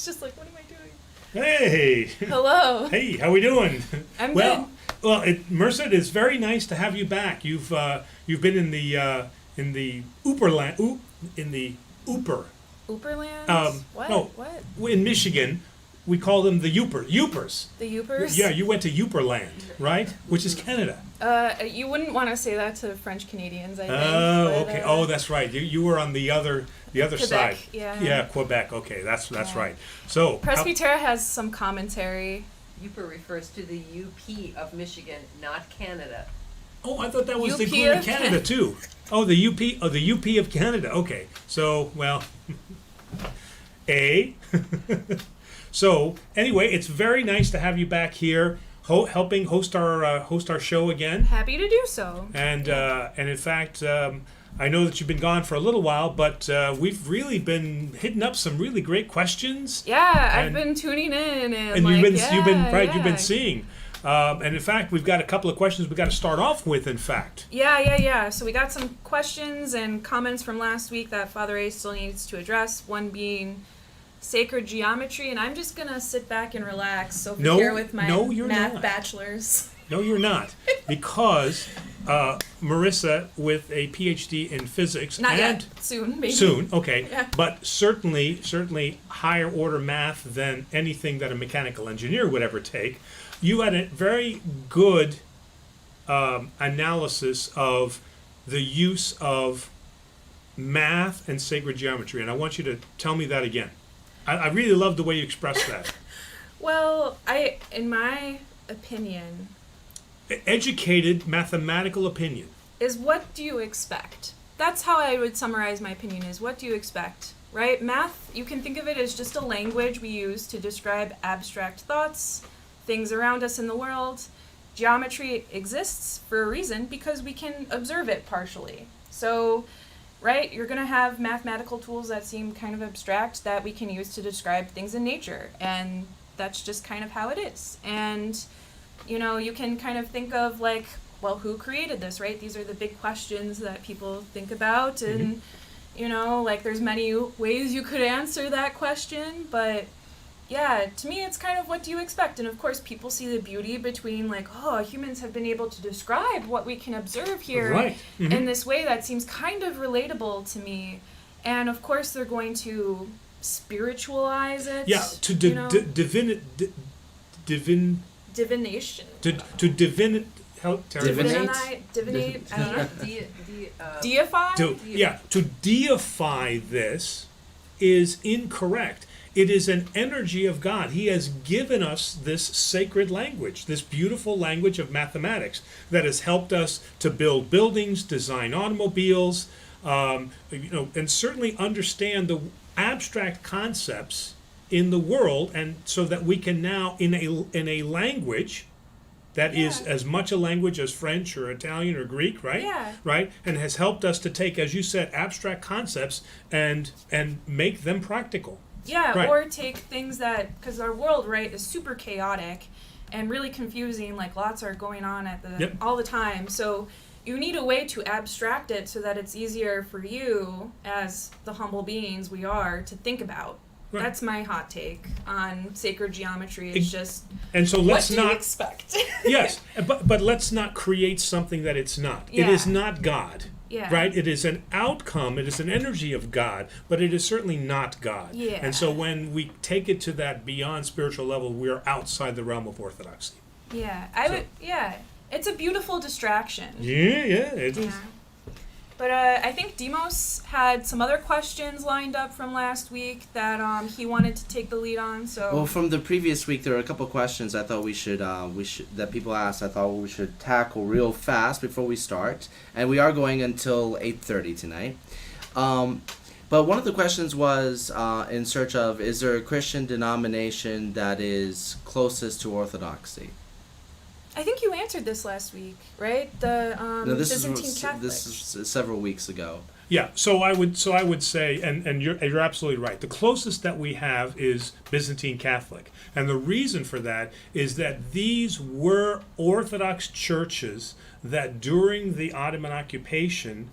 just like, what am I doing? Hey. Hello. Hey, how we doing? I'm well, good. Well, Merced, it's very nice to have you back. You've been in the Ooperland, in the Ooper. Ooperland? What? No, What? in Michigan, we call them the Youpers. The Youpers? Yeah, you went to Youperland, right? Which is Canada. You wouldn't want to say that to French Canadians, I think. Oh, but, okay. Oh, that's right. You were on the other Quebec, side. yeah. Yeah, Quebec. Okay, that's right. So Presbytera has some commentary. Youper refers to the UP of Michigan, not Canada. Oh, I thought that was UP included of Canada too. Oh, the UP. Oh, the UP of Canada. Okay. So, well, So anyway, it's very nice to have you back here, helping host our show again. Happy to do so. And in fact, I know that you've been gone for a little while, but we've really been hitting up some really great questions. Yeah, I've been tuning in, and you've been you've been seeing. And in fact, we've got a couple of questions we've got to start off with, in fact. Yeah. So we got some questions and comments from last week that Father A still needs to address, one being sacred geometry, and I'm just going to sit back and relax over here with my math bachelor's. No, you're not. Because Marissa, with a PhD in physics. Not yet. Soon, maybe. Soon, okay. Yeah. But certainly higher order math than anything that a mechanical engineer would ever take. You had a very good analysis of the use of math and sacred geometry, and I want you to tell me that again. I really love the way you expressed that. Well, in my opinion, educated mathematical opinion is what do you expect? That's how I would summarize my opinion, is what do you expect, right? Math, you can think of it as just a language we use to describe abstract thoughts, things around us in the world. Geometry exists for a reason because we can observe it partially. So, right, you're going to have mathematical tools that seem kind of abstract that we can use to describe things in nature, and that's just kind of how it is. And, you can kind of think of like, well, who created this, right? These are the big questions that people think about, and, like there's many ways you could answer that question, but yeah, to me it's kind of what do you expect? And of course people see the beauty between like, oh, humans have been able to describe what we can observe here right. in this way that seems kind of relatable to me. And of course they're going to spiritualize it. Yeah, to divination. Divinate, I don't know. Deify? To deify this is incorrect. It is an energy of God. He has given us this sacred language, this beautiful language of mathematics that has helped us to build buildings, design automobiles, and certainly understand the abstract concepts in the world, and so that we can now, in a language that is as much a language as French or Italian or Greek, right? Yeah. Right? And has helped us to take, as you said, abstract concepts and make them practical. Yeah, right. Or take things that, because our world, right, is super chaotic and really confusing, like lots are going on all the time. So you need a way to abstract it so that it's easier for you, as the humble beings we are, to think about. Right. That's my hot take on sacred geometry. It's just, and so let's what do you expect? Yes, but let's not create something that it's not. Yeah. It is not God. Yeah. Right? It is an outcome, it is an energy of God, but it is certainly not God. Yeah. And so when we take it to that beyond spiritual level, we're outside the realm of orthodoxy. Yeah. It's a beautiful distraction. Yeah, it is. But I think Demos had some other questions lined up from last week that he wanted to take the lead on. So well, from the previous week, there were a couple questions I thought we should that people asked. I thought we should tackle real fast before we start, and we are going until 8:30 tonight. But one of the questions was in search of, is there a Christian denomination that is closest to Orthodoxy? I think you answered this last week, right? The Byzantine Catholic. This is several weeks ago. Yeah, so I would say, and you're absolutely right. The closest that we have is Byzantine Catholic, and the reason for that is that these were Orthodox churches that during the Ottoman occupation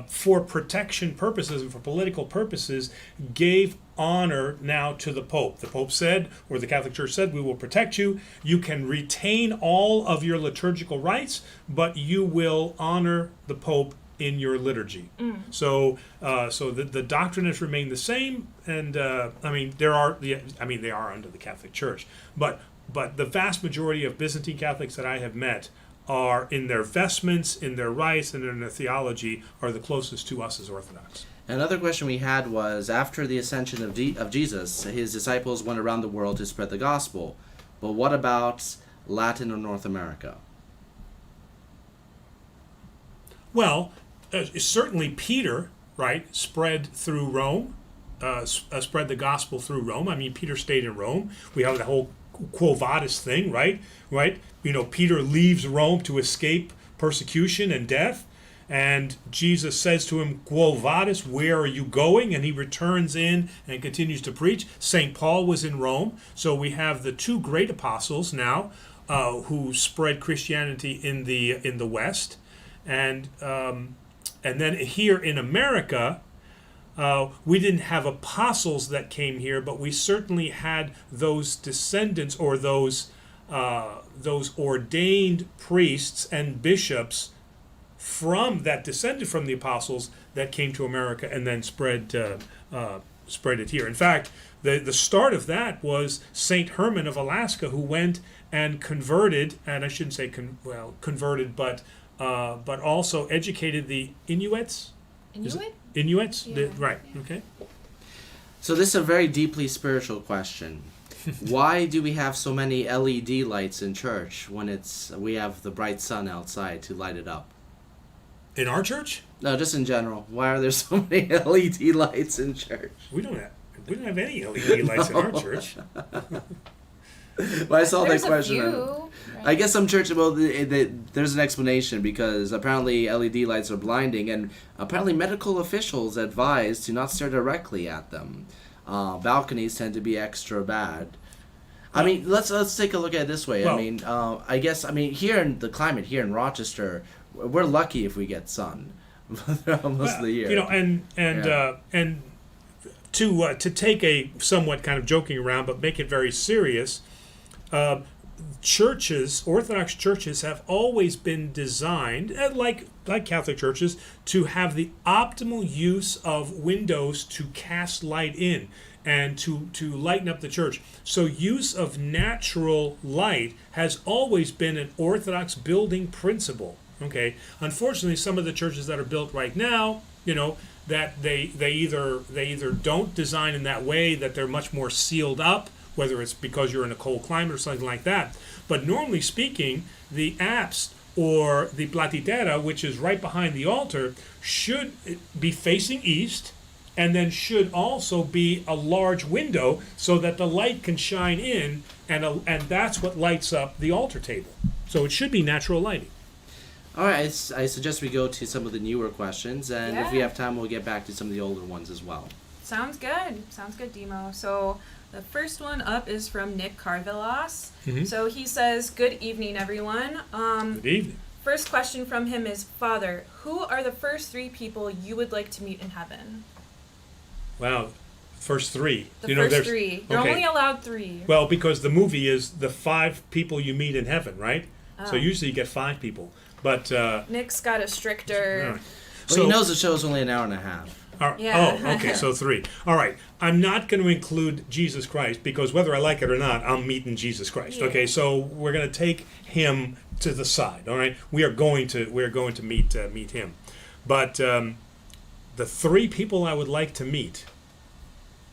for protection purposes and for political purposes, gave honor now to the Pope. The Pope said, or the Catholic Church said, we will protect you. You can retain all of your liturgical rights, but you will honor the Pope in your liturgy. So the doctrine has remained the same, and they are under the Catholic Church, but the vast majority of Byzantine Catholics that I have met are, in their vestments, in their rites, and in their theology, are the closest to us as Orthodox. Another question we had was, after the ascension of Jesus, his disciples went around the world to spread the gospel. But what about Latin or North America? Well, certainly Peter, right, spread through Rome, spread the gospel through Rome. I mean, Peter stayed in Rome. We have the whole Quo Vadis thing, right? You know, Peter leaves Rome to escape persecution and death. And Jesus says to him, Quo Vadis, where are you going? And he returns in and continues to preach. St. Paul was in Rome. So we have the two great apostles now who spread Christianity in the West. And then here in America, we didn't have apostles that came here, but we certainly had those descendants, or those ordained priests and bishops that descended from the apostles that came to America and then spread it here. In fact, the start of that was Saint Herman of Alaska, who went and converted, and I shouldn't say converted, but also educated the Inuits. Inuits? Yeah. Right, okay. So this is a very deeply spiritual question. Why do we have so many LED lights in church when we have the bright sun outside to light it up? In our church? No, just in general. Why are there so many LED lights in church? We don't have any LED lights in our church. But I saw There's that question. A few, right? I guess some churches, there's an explanation, because apparently LED lights are blinding, and apparently medical officials advise to not stare directly at them. Balconies tend to be extra bad. I mean, let's take a look at it this way. Well, Here in the climate here in Rochester, we're lucky if we get sun most of the year. You know, and to take a somewhat kind of joking around, but make it very serious. Churches, Orthodox churches, have always been designed, like Catholic churches, to have the optimal use of windows to cast light in and to lighten up the church. So use of natural light has always been an Orthodox building principle. Okay, unfortunately, some of the churches that are built right now, you know, that they either don't design in that way, that they're much more sealed up, whether it's because you're in a cold climate or something like that. But normally speaking, the apse or the platitera, which is right behind the altar, should be facing east, and then should also be a large window so that the light can shine in, and that's what lights up the altar table. So it should be natural lighting. All right, I suggest we go to some of the newer questions, and if we Yeah. have time, we'll get back to some of the older ones as well. Sounds good, Demo. So the first one up is from Nick Carvelas. So he says, "Good evening, everyone. Good evening. First question from him is, Father, who are the first three people you would like to meet in heaven?" Wow, first three. The first three. You're okay. only allowed three. Well, because the movie is the 5 people you meet in heaven, right? So Oh. usually you get 5 people. But Nick's got a stricter. Well, he knows the show's only an hour and a half. Yeah. Oh, okay, so 3. All right, I'm not going to include Jesus Christ, because whether I like it or not, I'm meeting Jesus Christ. Yeah. Okay, so we're going to take him to the side. All right, we are going to meet him. But the 3 people I would like to meet.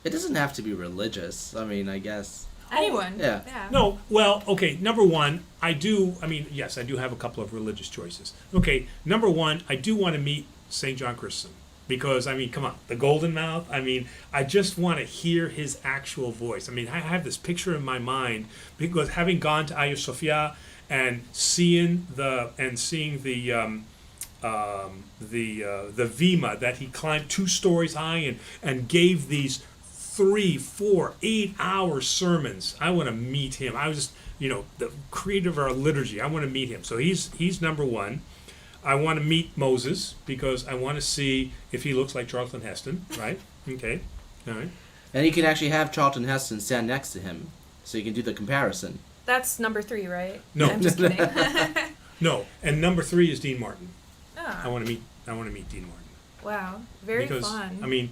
It doesn't have to be religious. I mean, I guess. Anyone. Yeah. No, well, okay, number 1, yes, I do have a couple of religious choices. Okay, number 1, I do want to meet St. John Chrysostom, because, I mean, come on, the golden mouth, I mean, I just want to hear his actual voice. I mean, I have this picture in my mind, because having gone to Hagia Sophia and seeing the Vima that he climbed 2 stories high and gave these 3, 4, 8-hour sermons. I want to meet him. I was just, the creator of our liturgy. I want to meet him. So he's number 1. I want to meet Moses because I want to see if he looks like Charlton Heston, right? Okay, all right. And you can actually have Charlton Heston stand next to him, so you can do the comparison. That's number 3, right? No. I'm just kidding. No, and number 3 is Dean Martin. I Oh, want to meet Dean Martin. wow. Very Because, fun. I mean,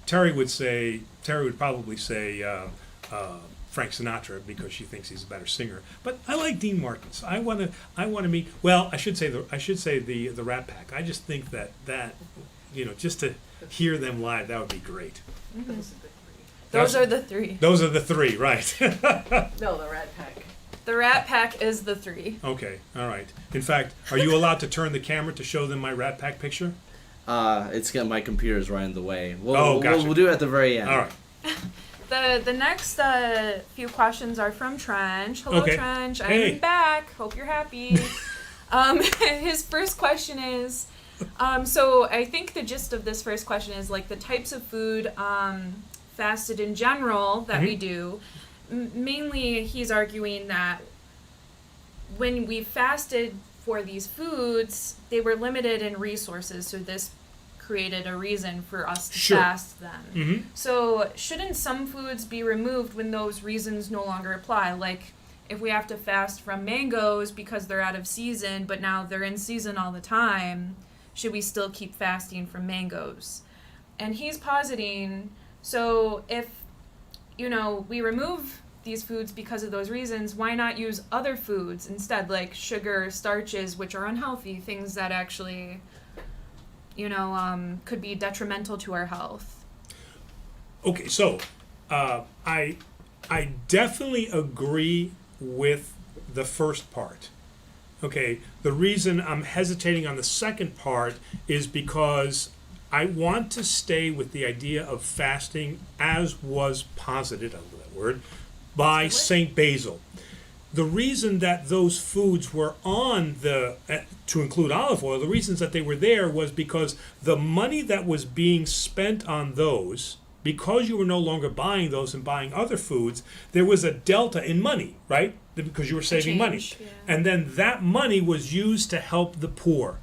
Terry would probably say Frank Sinatra because she thinks he's a better singer. But I like Dean Martin. So I want to meet. Well, I should say the Rat Pack. I just think that just to hear them live, that would be great. Those are the three. Those are the 3. Those are the 3, right? No, the Rat Pack. The Rat Pack is the 3. Okay, all right. In fact, are you allowed to turn the camera to show them my Rat Pack picture? It's got my computer's right in the way. Gotcha. We'll do it at the very end. All right. The next few questions are from Trench. Hello, Okay. Trench. Hey. I'm back. Hope you're happy. His first question is, so I think the gist of this first question is like the types of food fasted in general that we do. Mainly, he's arguing that when we fasted for these foods, they were limited in resources, so this created a reason for us to Sure. fast them. Mm-hmm. So, shouldn't some foods be removed when those reasons no longer apply? Like, if we have to fast from mangoes because they're out of season, but now they're in season all the time, should we still keep fasting from mangoes? And he's positing, so if, we remove these foods because of those reasons, why not use other foods instead, like sugar, starches, which are unhealthy, things that actually could be detrimental to our health. Okay, so I definitely agree with the first part. Okay, the reason I'm hesitating on the second part is because I want to stay with the idea of fasting as was posited, I love that word, by Saint Basil. The reason that those foods were on to include olive oil, the reasons that they were there was because the money that was being spent on those, because you were no longer buying those and buying other foods, there was a delta in money, right? Because you were saving money. Yeah. And then that money was used to help the poor.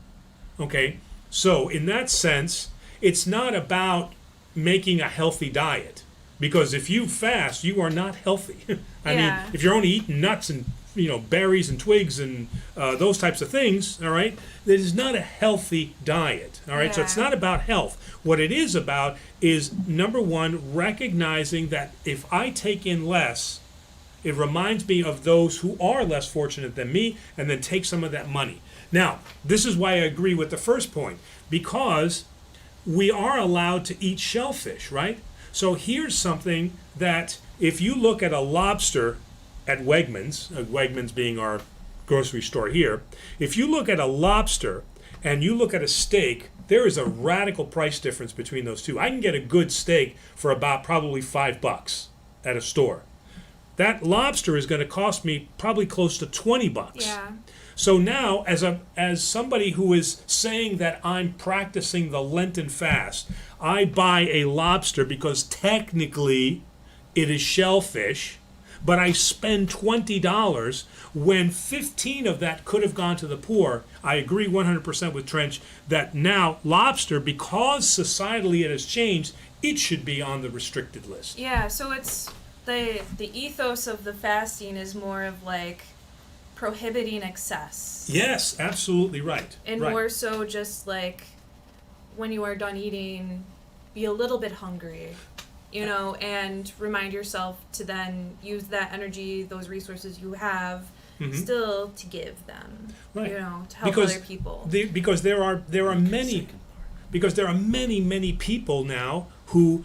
Okay? So in that sense, it's not about making a healthy diet. Because if you fast, you are not healthy. I mean, if you're only eating nuts and berries and twigs and those types of things, all right, that is not a healthy diet. All right, so it's not about health. What it is about is, number one, recognizing that if I take in less, it reminds me of those who are less fortunate than me, and then take some of that money. Now, this is why I agree with the first point, because we are allowed to eat shellfish, right? So here's something that if you look at a lobster at Wegmans being our grocery store here, if you look at a lobster and you look at a steak, there is a radical price difference between those two. I can get a good steak for about probably $5 at a store. That lobster is going to cost me probably close to $20. Yeah. So now, as somebody who is saying that I'm practicing the Lenten fast, I buy a lobster because technically it is shellfish, but I spend $20 when 15 of that could have gone to the poor. I agree 100% with Trench that now lobster, because societally it has changed, it should be on the restricted list. Yeah, so it's the ethos of the fasting is more of like prohibiting excess. Yes, absolutely right. And right. more so just like when you are done eating, be a little bit hungry, and remind yourself to then use that energy, those resources you have, still to give them, Right. to help other people. Because there are many people now who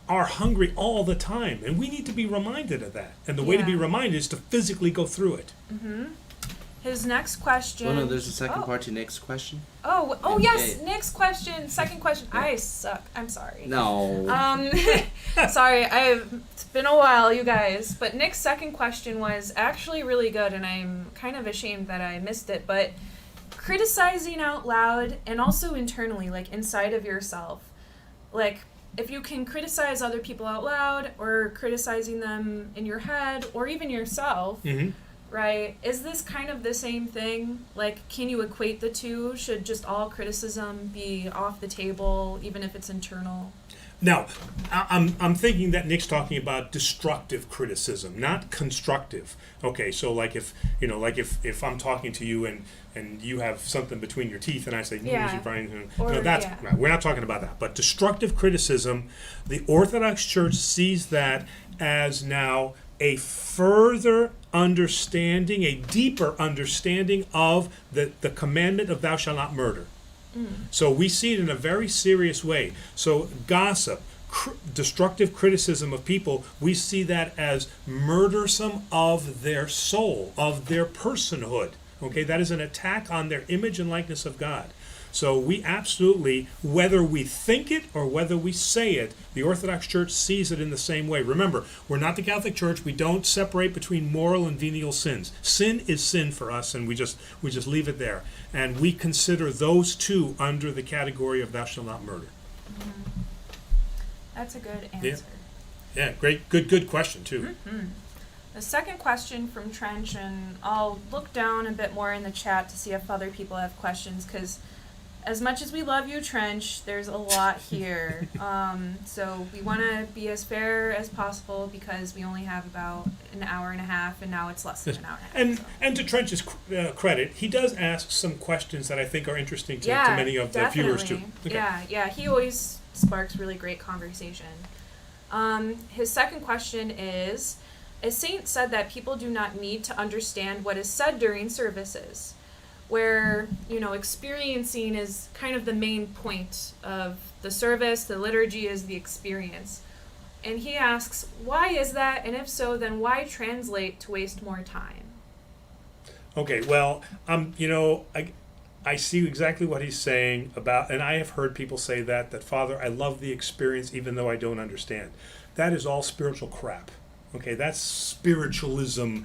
are hungry all the time, and we need to be reminded of that. And the way to be reminded is to physically go through it. His next question. Oh no, there's a second part to Nick's question. Oh yes, Nick's question. Second question. I suck. I'm sorry. No. Sorry. It's been a while, you guys. But Nick's second question was actually really good, and I'm kind of ashamed that I missed it. But criticizing out loud and also internally, like inside of yourself, like if you can criticize other people out loud or criticizing them in your head or even yourself. right? Is this kind of the same thing? Like, can you equate the two? Should just all criticism be off the table, even if it's internal? Now, I'm thinking that Nick's talking about destructive criticism, not constructive. Okay, so like if I'm talking to you and you have something between your teeth and I say, Yeah. you should probably, Or, no, that's yeah. right, we're not talking about that. But destructive criticism, the Orthodox Church sees that as now a further understanding, a deeper understanding of the commandment of thou shalt not murder. So we see it in a very serious way. So gossip, destructive criticism of people, we see that as murdersome of their soul, of their personhood. Okay, that is an attack on their image and likeness of God. So we absolutely, whether we think it or whether we say it, the Orthodox Church sees it in the same way. Remember, we're not the Catholic Church. We don't separate between moral and venial sins. Sin is sin for us, and we just leave it there. And we consider those two under the category of thou shalt not murder. Mm-hmm. That's a good answer. Yeah, great, good question too. Mm-hmm. The second question from Trench, and I'll look down a bit more in the chat to see if other people have questions, because as much as we love you, Trench, there's a lot here. So we want to be as fair as possible because we only have about an hour and a half, and now it's less than an hour and a half. And to Trench's credit, he does ask some questions that I think are interesting to many of the viewers too. Okay. Yeah, he always sparks really great conversation. His second question is, a saint said that people do not need to understand what is said during services, where, experiencing is kind of the main point of the service, the liturgy is the experience. And he asks, why is that? And if so, then why translate to waste more time? Okay, well, I see exactly what he's saying about, and I have heard people say that Father, I love the experience even though I don't understand. That is all spiritual crap. Okay, that's spiritualism,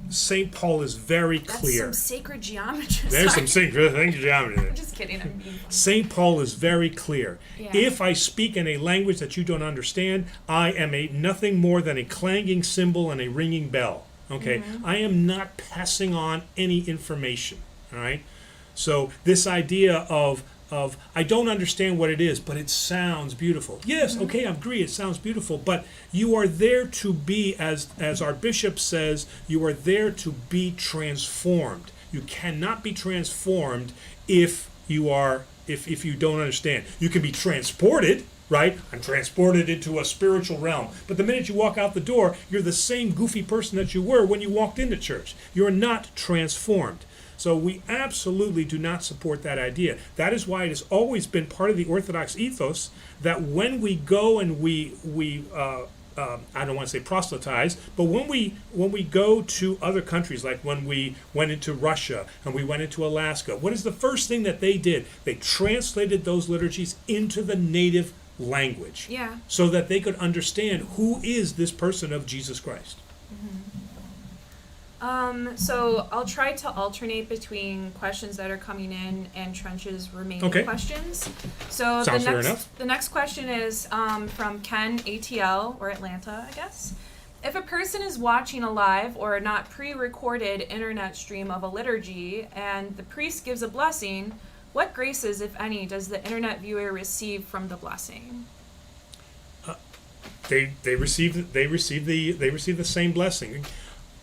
St. Paul is very clear. That's some sacred geometry. There's some sacred geometry there. I'm just kidding. I'm being funny. St. Paul is very clear. Yeah. If I speak in a language that you don't understand, I am nothing more than a clanging cymbal and a ringing bell. Okay, I am not passing on any information. All right, so this idea of I don't understand what it is, but it sounds beautiful. Yes, okay, I agree, it sounds beautiful, but you are there to be, as our bishop says, you are there to be transformed. You cannot be transformed if you don't understand. You can be transported, right? I'm transported into a spiritual realm. But the minute you walk out the door, you're the same goofy person that you were when you walked into church. You're not transformed. So we absolutely do not support that idea. That is why it has always been part of the Orthodox ethos that when we go and we I don't want to say proselytize, but when we go to other countries, like when we went into Russia and we went into Alaska, what is the first thing that they did? They translated those liturgies into the native language, so that they could understand who is this person of Jesus Christ. So I'll try to alternate between questions that are coming in and Trench's remaining questions. So Sounds fair enough. The next question is from Ken ATL, or Atlanta, I guess. If a person is watching a live or not pre-recorded internet stream of a liturgy and the priest gives a blessing, what graces, if any, does the internet viewer receive from the blessing? They receive the same blessing.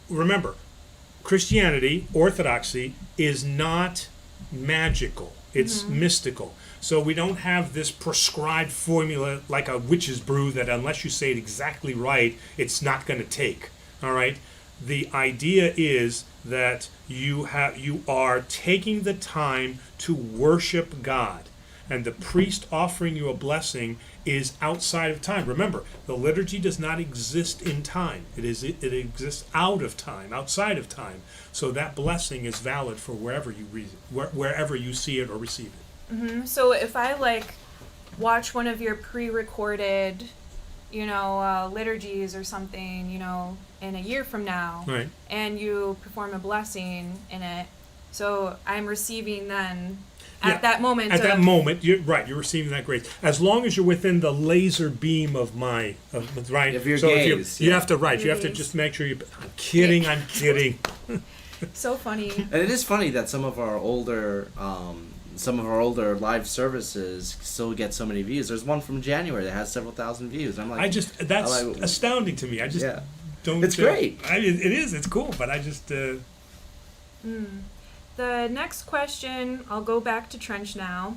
Remember, Christianity, Orthodoxy, is not magical. It's mystical. So we don't have this prescribed formula like a witch's brew that unless you say it exactly right, it's not going to take. All right? The idea is that you are taking the time to worship God. And the priest offering you a blessing is outside of time. Remember, the liturgy does not exist in time. It exists out of time, outside of time. So that blessing is valid for wherever you see it or receive it. So if I watch one of your pre-recorded, liturgies or something, in a year from now, Right. and you perform a blessing in it, So I'm receiving then Yeah, at that moment. At that of- moment, you're right. You're receiving that grace as long as you're within the laser beam of my right. Of your so gaze, you yeah. have to right. You Your have to gaze. just make sure you. I'm kidding. I'm kidding. So funny. And it is funny that some of our older live services still get so many views. There's one from January that has several thousand views. I'm like, That's I like- astounding to me. I just yeah. don't. It's great. It is. It's cool. But I just. The next question, I'll go back to Trench now.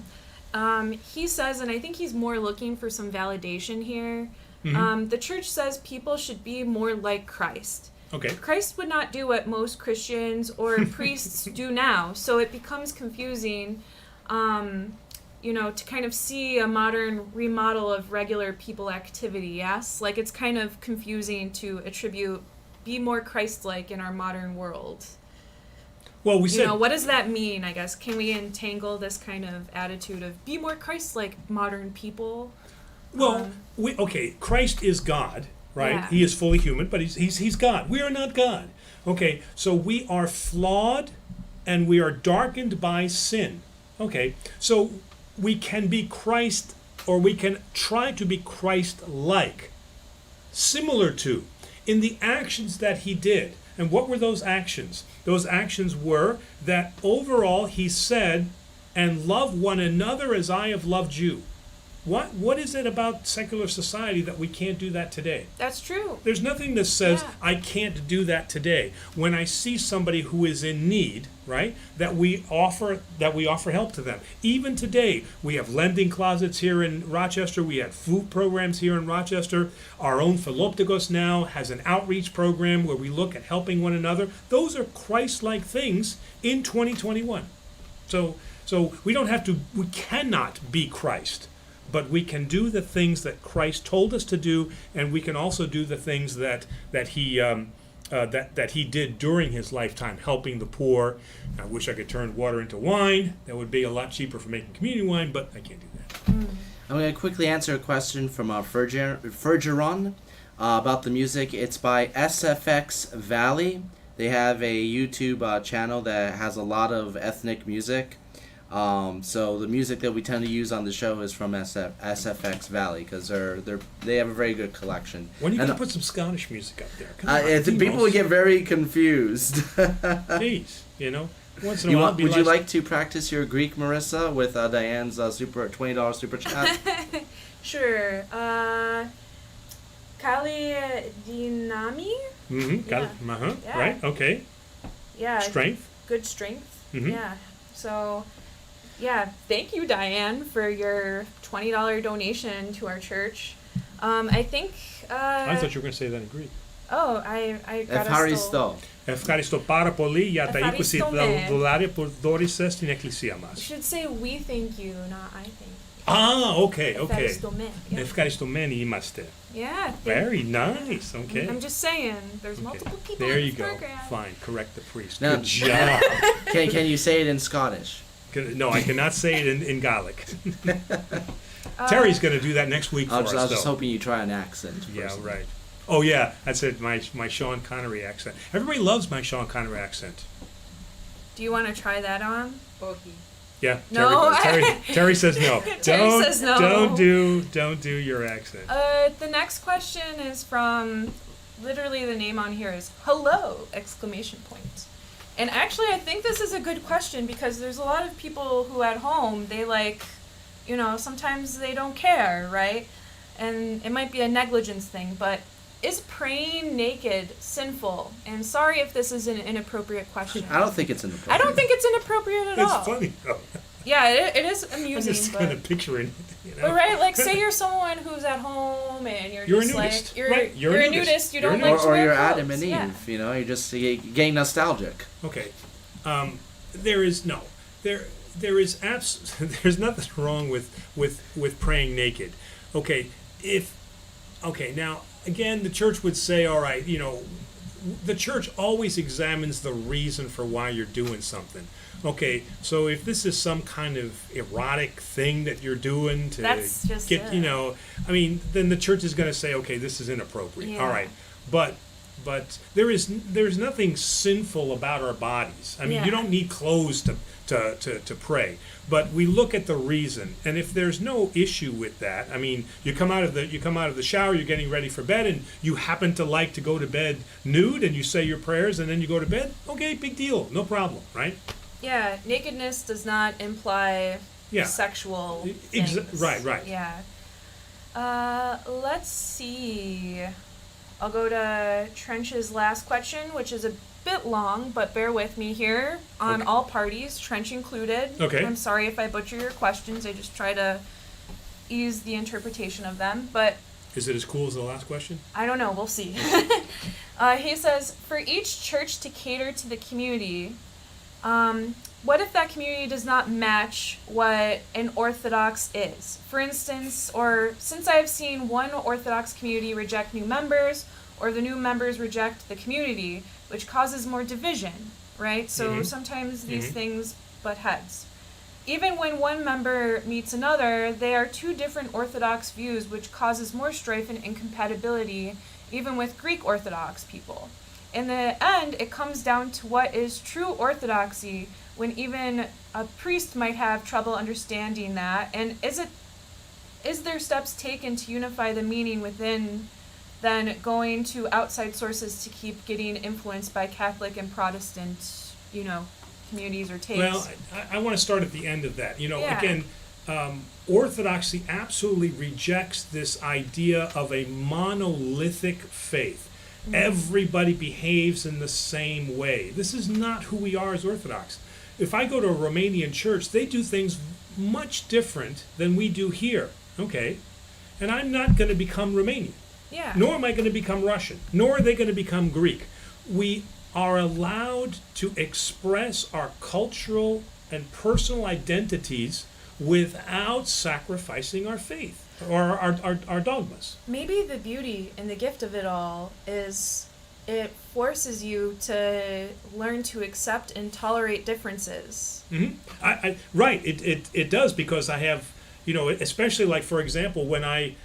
He says, and I think he's more looking for some validation here. The church says people should be more like Christ. Okay. Christ would not do what most Christians or priests do now, so it becomes confusing, to kind of see a modern remodel of regular people activity, yes? Like, it's kind of confusing to attribute, be more Christ-like in our modern world. Well, we said. What does that mean, I guess? Can we entangle this kind of attitude of be more Christ-like modern people? Well, Christ is God, right? Yeah. He is fully human, but he's God. We are not God. Okay, so we are flawed and we are darkened by sin. Okay, so we can be Christ, or we can try to be Christ-like, similar to, in the actions that he did. And what were those actions? Those actions were that overall he said, and love one another as I have loved you. What is it about secular society that we can't do that today? That's true. There's nothing that says Yeah. I can't do that today. When I see somebody who is in need, right, that we offer help to them. Even today, we have lending closets here in Rochester. We have food programs here in Rochester. Our own Philopticos now has an outreach program where we look at helping one another. Those are Christ-like things in 2021. So we cannot be Christ. But we can do the things that Christ told us to do, and we can also do the things that he did during his lifetime, helping the poor. I wish I could turn water into wine. That would be a lot cheaper for making communion wine, but I can't do that. I'm going to quickly answer a question from Fergeron about the music. It's by SFX Valley. They have a YouTube channel that has a lot of ethnic music. So the music that we tend to use on the show is from SFX Valley because they have a very good collection. When are you And, going to put some Scottish music up there? Come on, people would get very confused. Please, once in a while. Would you like to practice your Greek, Marissa, with Diane's $20 super chat? Sure. Kali Dinami? Mm-hmm. Yeah. Right. Okay. Yeah. Strength. Good strength. Mhm. Yeah. So, yeah, thank you, Diane, for your $20 donation to our church. I think. I thought you were going to say that in Greek. Oh, I got Ευχαριστώ. Ευχαριστώ πάρα πολύ για τα 20 Ευχαριστούμε. δολάρια που δώρισες στην εκκλησία You μας. should say we thank you, not I thank you. Okay. Ευχαριστούμε. Yeah. Ευχαριστωμένοι είμαστε. Yeah. Very nice. Okay. I'm just saying, there's Okay. multiple people There in you this go. program. Fine. Correct the priest. Now- Good job. Can you say it in Scottish? No, I cannot say it in Gaelic. Terry's going to do that next week for I us, was just though. hoping you try an accent. Yeah, personally. right. Oh, yeah. That's it. My Sean Connery accent. Everybody loves my Sean Connery accent. Do you want to try that on? Bohi. Yeah. No. Terry says no. Terry says no. Don't do your accent. The next question is from, literally the name on here is hello! Exclamation point. And actually, I think this is a good question because there's a lot of people who at home, they sometimes they don't care, right? And it might be a negligence thing, but is praying naked sinful? And sorry if this is an inappropriate question. I don't think it's inappropriate. I don't think it's inappropriate at all. It's funny, though. Yeah, it is I'm amusing, just but... kind of picturing it, But right, like say you're someone who's at home and you're You're a just nudist. like Right, you're a nudist, you don't You're a like to Or wear you're clothes. Adam and Eve, Yeah. you're just getting nostalgic. Okay. There's nothing wrong with praying naked. Okay. Now again, the church would say, all right, the church always examines the reason for why you're doing something. Okay, so if this is some kind of erotic thing that you're doing to That's just get, it. then the church is going to say, okay, this is inappropriate. Yeah. All right, but there's nothing sinful about our bodies. I mean, Yeah. you don't need clothes to pray, but we look at the reason, and if there's no issue with that, I mean, you come out of the shower, you're getting ready for bed, and you happen to like to go to bed nude, and you say your prayers, and then you go to bed. Okay, big deal, no problem, right? Yeah, nakedness does not imply Yeah. sexual Ex- things. right. Yeah. Let's see. I'll go to Trench's last question, which is a bit long, but bear with me here. On Okay. all parties, Trench included. Okay. I'm sorry if I butcher your questions. I just try to ease the interpretation of them, but Is it as cool as the last question? I don't know. We'll see. He says, for each church to cater to the community, what if that community does not match what an Orthodox is? For instance, or since I've seen one Orthodox community reject new members, or the new members reject the community, which causes more division, right? So Mhm. sometimes these Mhm. things butt heads. Even when one member meets another, they are two different Orthodox views, which causes more strife and incompatibility, even with Greek Orthodox people. In the end, it comes down to what is true Orthodoxy, when even a priest might have trouble understanding that. And is there steps taken to unify the meaning within, than going to outside sources to keep getting influenced by Catholic and Protestant, communities or takes? Well, I want to start at the end of that. Yeah. Again, Orthodoxy absolutely rejects this idea of a monolithic faith. Everybody behaves in the same way. This is not who we are as Orthodox. If I go to a Romanian church, they do things much different than we do here. Okay? And I'm not going to become Romanian. Yeah. Nor am I going to become Russian. Nor are they going to become Greek. We are allowed to express our cultural and personal identities without sacrificing our faith or our dogmas. Maybe the beauty and the gift of it all is it forces you to learn to accept and tolerate differences. Right. It does, because I have, especially like, for example, when I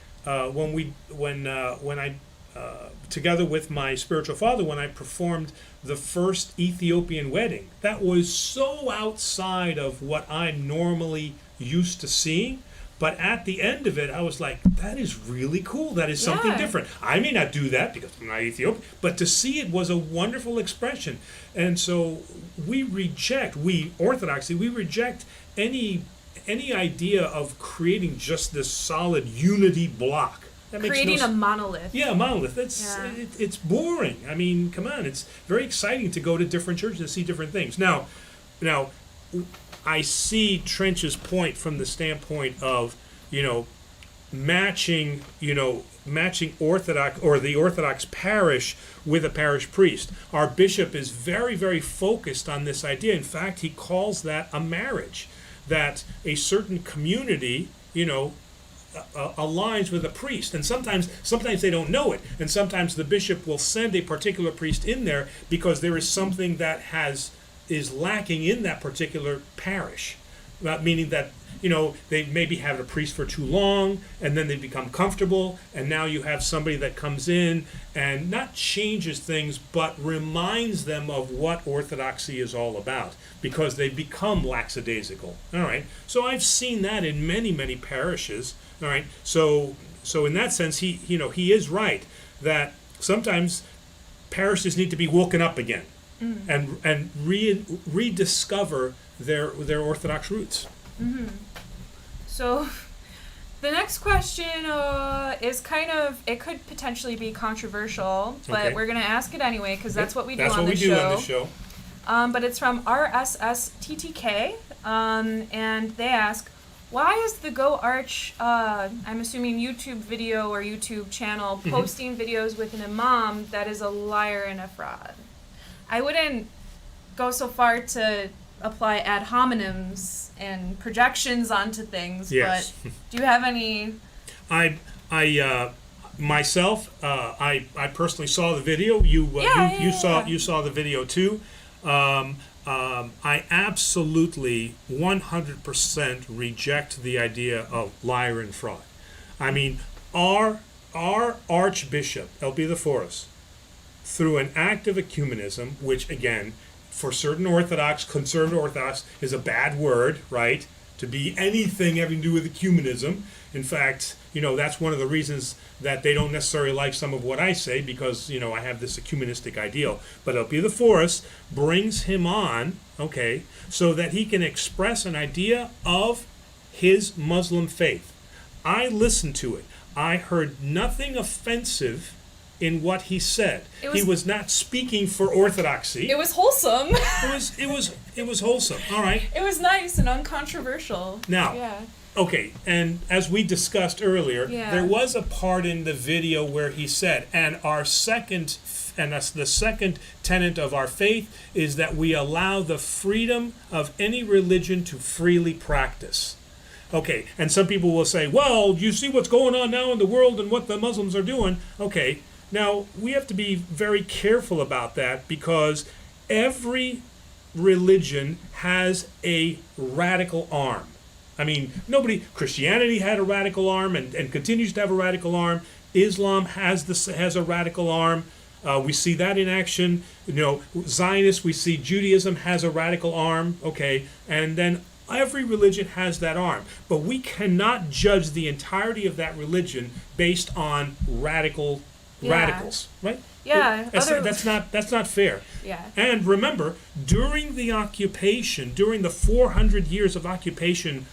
together with my spiritual father, when I performed the first Ethiopian wedding, that was so outside of what I'm normally used to seeing. But at the end of it, I was like, that is really cool. That is something Yeah. different. I may not do that because I'm not Ethiopian, but to see it was a wonderful expression. And so we Orthodoxy, we reject any idea of creating just this solid unity block. That makes Creating no a monolith. Yeah, a monolith. Yeah. It's boring. I mean, come on. It's very exciting to go to different churches and see different things. Now, I see Trench's point from the standpoint of, matching Orthodox or the Orthodox parish with a parish priest. Our bishop is very, very focused on this idea. In fact, he calls that a marriage, that a certain community, aligns with a priest, and sometimes they don't know it, and sometimes the bishop will send a particular priest in there because there is something that is lacking in that particular parish, meaning that they maybe have a priest for too long, and then they become comfortable, and now you have somebody that comes in and not changes things but reminds them of what Orthodoxy is all about, because they become lackadaisical. All right, so I've seen that in many parishes. All right, so in that sense, he is right that sometimes parishes need to be woken up again and rediscover their Orthodox roots. So the next question is it could potentially be controversial, but Okay. we're going to ask it anyway because that's what we do That's on what this we do show. on this show. But it's from RSSTTK, and they ask, why is the Go Arch, I'm assuming YouTube video or YouTube channel, posting videos with an imam that is a liar and a fraud? I wouldn't go so far to apply ad hominems and projections onto things, Yes. but do you have any? I myself, I personally saw the video. You saw the video too. I absolutely 100% reject the idea of liar and fraud. I mean, our Archbishop, LB the Forest, through an act of ecumenism, which again, for certain Orthodox, conservative Orthodox, is a bad word, right? To be anything having to do with ecumenism. In fact, that's one of the reasons that they don't necessarily like some of what I say, because, I have this ecumenistic ideal. But Elpiethophorus brings him on, okay, so that he can express an idea of his Muslim faith. I listened to it. I heard nothing offensive in what he said. He was not speaking for orthodoxy. It was wholesome. It was wholesome. All right. It was nice and uncontroversial. Now, yeah. Okay, and as we discussed earlier, Yeah. there was a part in the video where he said, and that's the second tenet of our faith is that we allow the freedom of any religion to freely practice. Okay, and some people will say, well, you see what's going on now in the world and what the Muslims are doing. Okay, now we have to be very careful about that, because every religion has a radical arm. I mean, Christianity had a radical arm and continues to have a radical arm. Islam has a radical arm. We see that in action. Zionists, we see Judaism has a radical arm, okay? And then every religion has that arm. But we cannot judge the entirety of that religion based on radicals, right? Yeah. That's not fair. Yeah. And remember, during the 400 years of occupation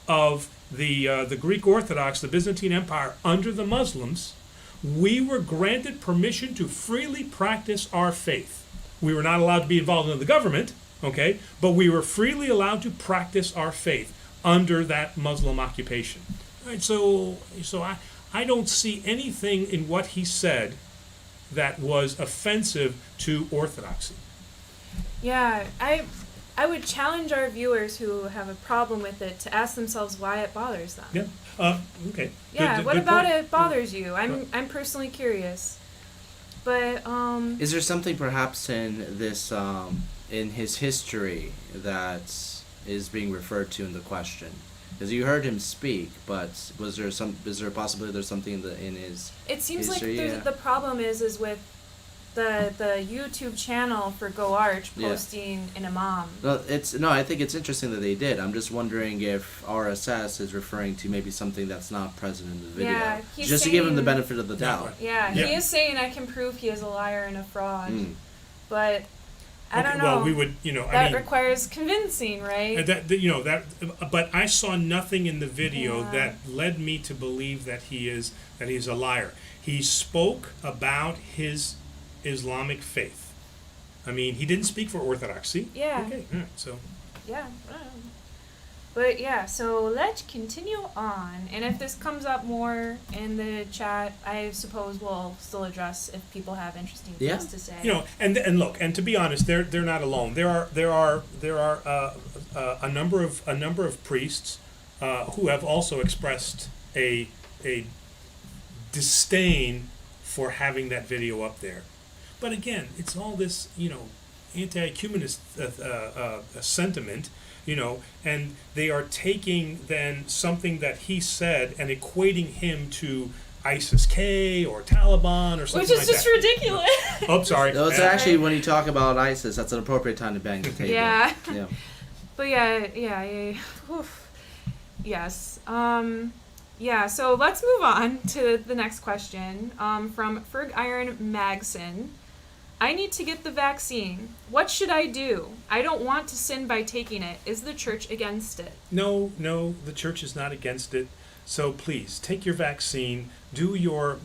of the Greek Orthodox, the Byzantine Empire, under the Muslims, we were granted permission to freely practice our faith. We were not allowed to be involved in the government, okay, but we were freely allowed to practice our faith under that Muslim occupation. All right, so I don't see anything in what he said that was offensive to orthodoxy. Yeah, I would challenge our viewers who have a problem with it to ask themselves why it bothers them. Yeah. Okay. Yeah. What good about point. it bothers you? I'm personally curious. But Is there something perhaps in this in his history that is being referred to in the question? Because you heard him speak, but is there a possibility there's something in his it seems history? like Yeah. the problem is with the YouTube channel for Go Arch posting an imam. No, I think it's interesting that they did. I'm just wondering if RSS is referring to maybe something that's not present in the video. Yeah, he's just to give him the saying- benefit of the doubt. Yeah, Yeah. he is saying I can prove he is a liar and a fraud. Mm. But I don't know. Well, we would, that requires convincing, right? But I saw nothing in the video Yeah. that led me to believe that he's a liar. He spoke about his Islamic faith. I mean, he didn't speak for orthodoxy. Yeah. Okay. All right, so. Yeah. But yeah, so let's continue on. And if this comes up more in the chat, I suppose we'll still address if people have interesting things to say. And look, and to be honest, they're not alone. There are a number of priests who have also expressed a disdain for having that video up there. But again, it's all this, anti-ecumenist sentiment, and they are taking then something that he said and equating him to ISIS-K or Taliban or something like that. Which is just ridiculous. Oh, sorry. No, it's actually, when you talk about ISIS, that's an appropriate time to bang the table. Yeah. Yeah. But yeah. Oof. Yes. Yeah, so let's move on to the next question from Ferg Iron Magson. I need to get the vaccine. What should I do? I don't want to sin by taking it. Is the church against it? No, the church is not against it. So please, take your vaccine, do your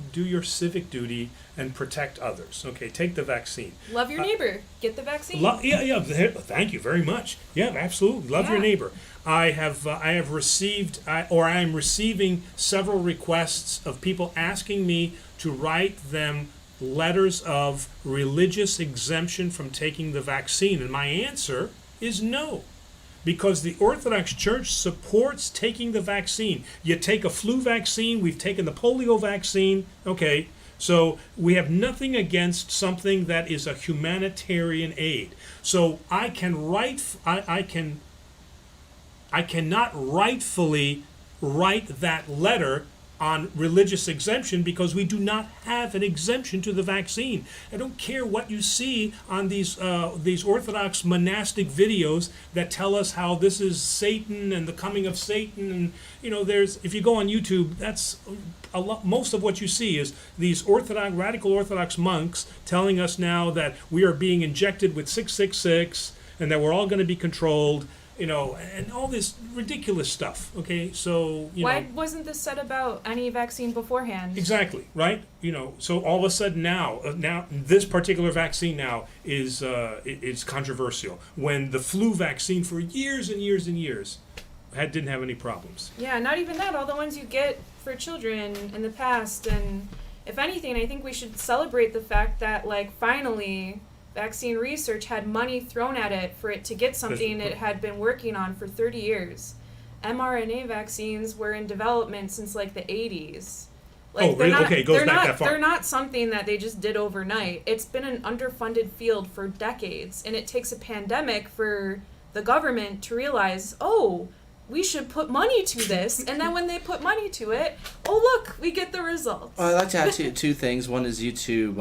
civic duty, and protect others. Okay, take the vaccine. Love your neighbor. Get the vaccine. Yeah. Thank you very much. Yeah, absolutely. Love your neighbor. I am receiving several requests of people asking me to write them letters of religious exemption from taking the vaccine, and my answer is no. Because the Orthodox Church supports taking the vaccine. You take a flu vaccine, we've taken the polio vaccine, okay? So we have nothing against something that is a humanitarian aid. So I cannot rightfully write that letter on religious exemption because we do not have an exemption to the vaccine. I don't care what you see on these Orthodox monastic videos that tell us how this is Satan and the coming of Satan. And if you go on YouTube, that's a lot. Most of what you see is these radical Orthodox monks telling us now that we are being injected with 666 and that we're all going to be controlled. And all this ridiculous stuff. Okay, so why wasn't this said about any vaccine beforehand? Exactly, right? So all of a sudden now this particular vaccine now is controversial when the flu vaccine for years and years and years didn't have any problems. Yeah, not even that. All the ones you get for children in the past, and if anything, I think we should celebrate the fact that finally, vaccine research had money thrown at it for it to get something it had been working on for 30 years. mRNA vaccines were in development since the 80s. Okay, it goes back that far. They're not something that they just did overnight. It's been an underfunded field for decades, and it takes a pandemic for the government to realize, we should put money to this, and then when they put money to it, look, we get the results. I'd like to add two things. One is YouTube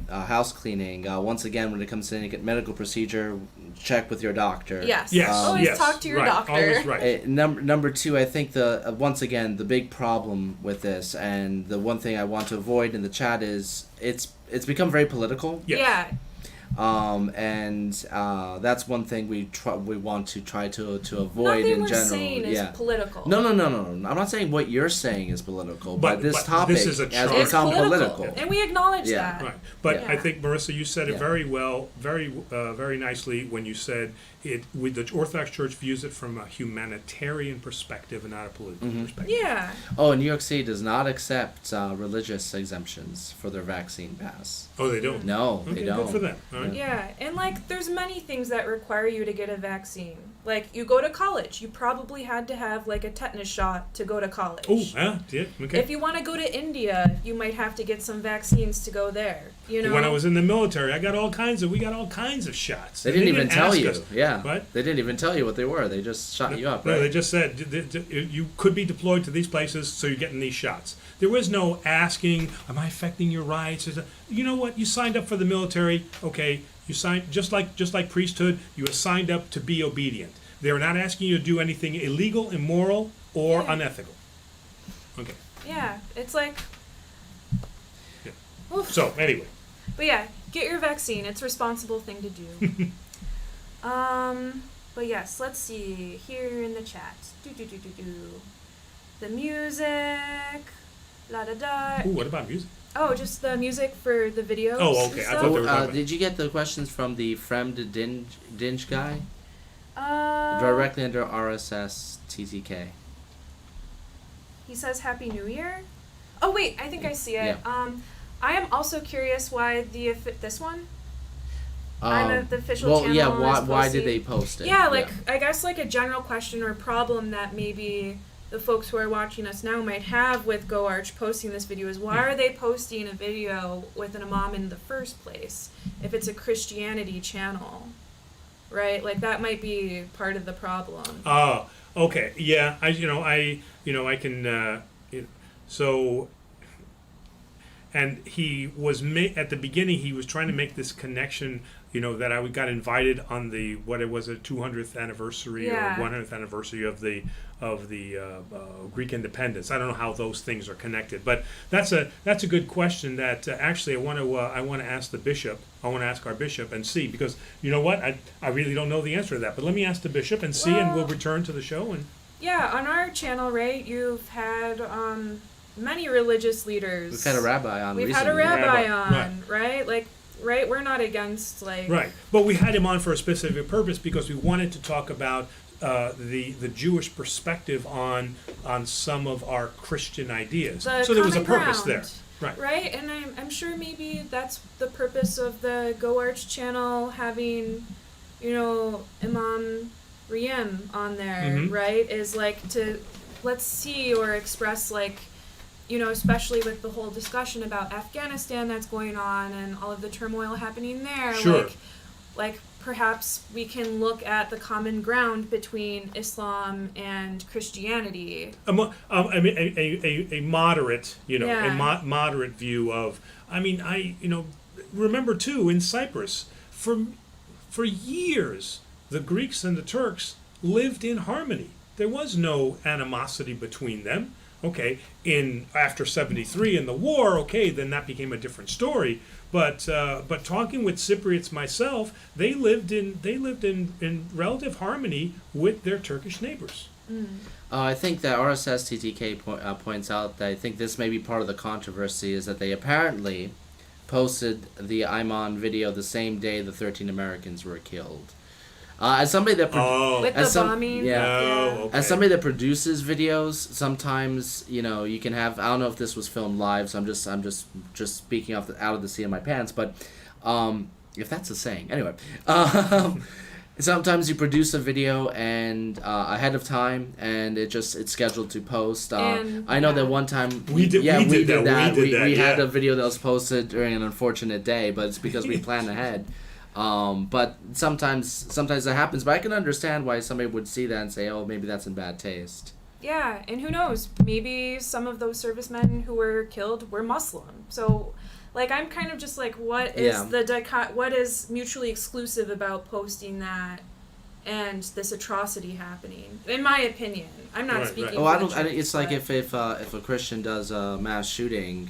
house cleaning. Once again, when it comes to any medical procedure, check with your doctor. Yes. Always talk to your doctor. Always right. Number two, I think once again the big problem with this, and the one thing I want to avoid in the chat is it's become very political. Yes. Yeah. And that's one thing we want to try to avoid Nothing in we're general. saying is political. No. I'm not saying what you're saying is political, but this topic this is has It's become political. And we acknowledge that. Right, but Yeah. I think Marissa, you said it very well, very nicely when you said the Orthodox Church views it from a humanitarian perspective and not a political perspective. Yeah. Oh, and New York City does not accept religious exemptions for their vaccine pass. Oh, they don't. No, Okay, they don't. good for them. All right. Yeah, and there's many things that require you to get a vaccine. You go to college, you probably had to have a tetanus shot to go to college. Oh, yeah, okay. If you want to go to India, you might have to get some vaccines to go there. When I was in the military, we got all kinds of shots. They didn't even tell ask you. us. Yeah. What? They didn't even tell you what they were. They just shot you up, right? No, they just said you could be deployed to these places, so you're getting these shots. There was no asking, am I affecting your rights? You know what? You signed up for the military. Okay, you signed just like priesthood. You signed up to be obedient. They're not asking you to do anything illegal, immoral, or unethical. Okay. Yeah, it's Yeah. Oof. So anyway. But yeah, get your vaccine. It's a responsible thing to do. But yes, let's see here in the chat. The music. La da da. Ooh, what about music? Oh, just the music for the videos. Oh, okay. I thought they were talking did you get the questions from the Fremd Dinge guy? about. Directly under RSS TTK. He says Happy New Year. Oh wait, I think I see it. Yeah. I am also curious why this one. I'm the official well, channel. yeah. is Why posting- did they post it? Yeah, I guess a general question or problem that maybe the folks who are watching us now might have with Go Arch posting this video is why are they posting a video with an imam in the first place if it's a Christianity channel, right? That might be part of the problem. Oh, okay. Yeah, I can. So, and he was at the beginning. He was trying to make this connection. That I got invited on the 200th anniversary or 100th anniversary of the Greek independence. I don't know how those things are connected, but that's a good question that actually I want to ask the bishop. I want to ask our bishop and see, because you know what, I really don't know the answer to that. But let me ask the bishop and see, and we'll return to the show. And yeah, on our channel, right? You've had many religious leaders. We've had a rabbi on We've recently. had a rabbi Rabbi, on, right? Right, we're not against right, but we had him on for a specific purpose because we wanted to talk about the Jewish perspective on some of our Christian ideas. The So there was a common purpose ground, there, right? Right, and I'm sure maybe that's the purpose of the Go Arch channel having, Imam Riem on there, Mhm. right? Is to let's see or express especially with the whole discussion about Afghanistan that's going on and all of the turmoil happening there, Sure. perhaps we can look at the common ground between Islam and Christianity. I mean, a moderate, Yeah. moderate view of. I mean, remember too in Cyprus for years the Greeks and the Turks lived in harmony. There was no animosity between them. Okay, after 73 in the war, okay, then that became a different story. But talking with Cypriots myself, they lived in relative harmony with their Turkish neighbors. I think that RSSTTK points out that I think this may be part of the controversy is that they apparently posted the Ayman video the same day the 13 Americans were killed. As somebody that With the bombing? Okay. As somebody that produces videos, sometimes you can have. I don't know if this was filmed live, so I'm just speaking out of the seat of my pants. But if that's a saying, anyway, sometimes you produce a video and ahead of time, and it's scheduled to post. I know that one time we did that. We had a video that was posted during an unfortunate day, but it's because we planned ahead. But sometimes that happens. But I can understand why somebody would see that and say, "Oh, maybe that's in bad taste." Yeah, and who knows? Maybe some of those servicemen who were killed were Muslim. So, I'm kind of just like, what is what is mutually exclusive about posting that and this atrocity happening? In my opinion, I'm not speaking. Oh, it's like if a Christian does a mass shooting,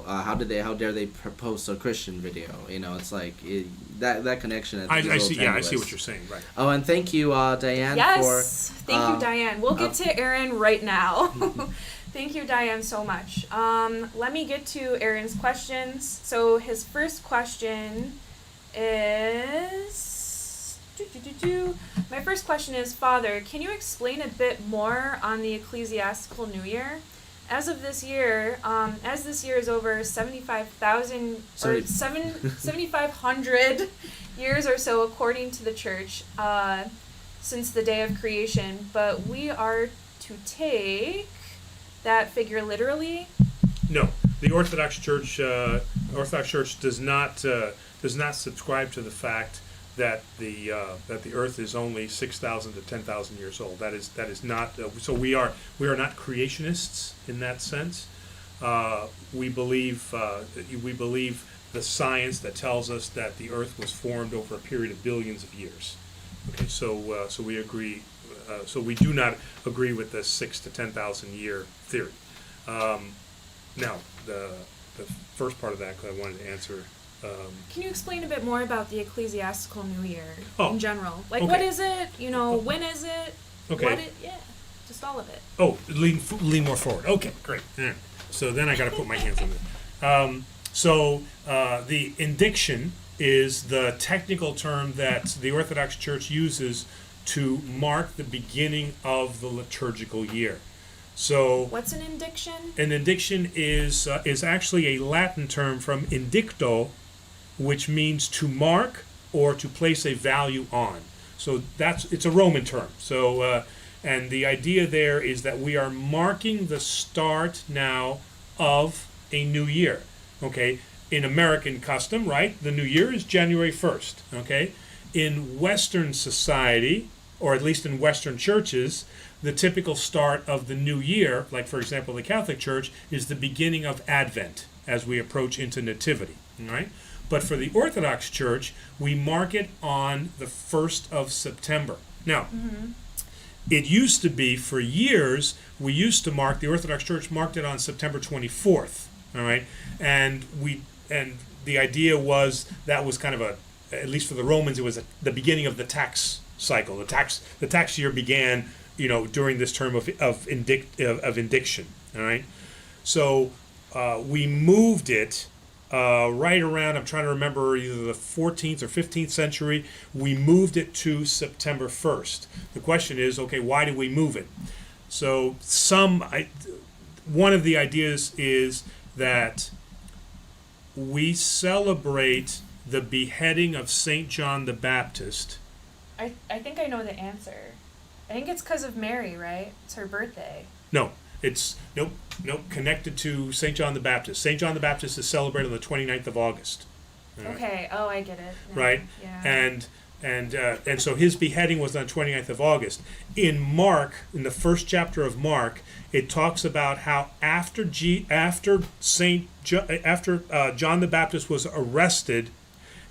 how dare they post a Christian video? It's like that connection. I see. Yeah, I see what you're saying. Right. Oh, and thank you, Diane. Yes, thank you, Diane. We'll get to Aaron right now. Thank you, Diane, so much. Let me get to Aaron's questions. So his first question is. My first question is, Father, can you explain a bit more on the ecclesiastical New Year? As of this year, as this year is over 7,500 years or so according to the church, since the day of creation, but we are to take that figure literally? No, the Orthodox Church does not subscribe to the fact that the Earth is only 6,000 to 10,000 years old. That is not. So we are not creationists in that sense. We believe the science that tells us that the Earth was formed over a period of billions of years. Okay, so we agree. So we do not agree with the 6,000 to 10,000 year theory. Now the first part of that, because I wanted to answer. Can you explain a bit more about the ecclesiastical New Year in general? Okay. What is it? When is it? Okay. Just all of it. Oh, lean more forward. Okay, great. All right. So then I got to put my hands on it. The indiction is the technical term that the Orthodox Church uses to mark the beginning of the liturgical year. So what's an indiction? An indiction is actually a Latin term from indicto, which means to mark or to place a value on. So it's a Roman term. So and the idea there is that we are marking the start now of a new year. Okay, in American custom, right? The new year is January 1st. Okay, in Western society, or at least in Western churches, the typical start of the new year, like for example the Catholic Church, is the beginning of Advent as we approach into Nativity. All right. But for the Orthodox Church, we mark it on the 1st of September. Now, it used to be, for years, the Orthodox Church marked it on September 24th, all right? And the idea was that was kind of at least for the Romans, it was the beginning of the tax cycle. The tax year began, during this term of indiction, all right? So we moved it right around, I'm trying to remember, either the 14th or 15th century, we moved it to September 1st. The question is, okay, why did we move it? So one of the ideas is that we celebrate the beheading of St. John the Baptist. I think I know the answer. I think it's because of Mary, right? It's her birthday. No. It's nope, connected to St. John the Baptist. St. John the Baptist is celebrated on the 29th of August. Right. Okay. Oh, I get it. Right. Yeah. And so his beheading was on 29th of August. In Mark, in the first chapter of Mark, it talks about how after John the Baptist was arrested,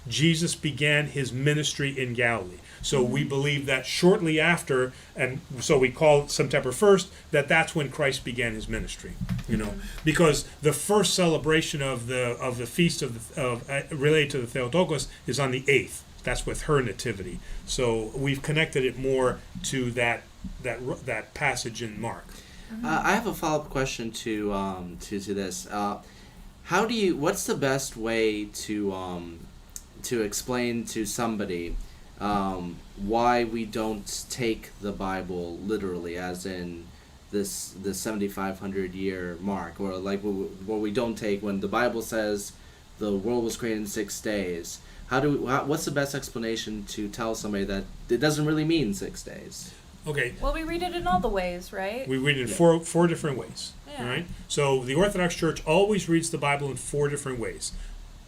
Jesus began his ministry in Galilee. So we believe that shortly after, and so we call it September 1st, that's when Christ began his ministry. Because the first celebration of the feast related to the Theotokos is on the 8th. That's with her nativity. So we've connected it more to that passage in Mark. I have a follow-up question to this. What's the best way to explain to somebody why we don't take the Bible literally, as in the 7,500 year mark, or like what we don't take when the Bible says the world was created in 6 days? What's the best explanation to tell somebody that it doesn't really mean 6 days? Okay. Well, we read it in all the ways, right? We read it in four different ways. Yeah. Right? So the Orthodox Church always reads the Bible in 4 different ways.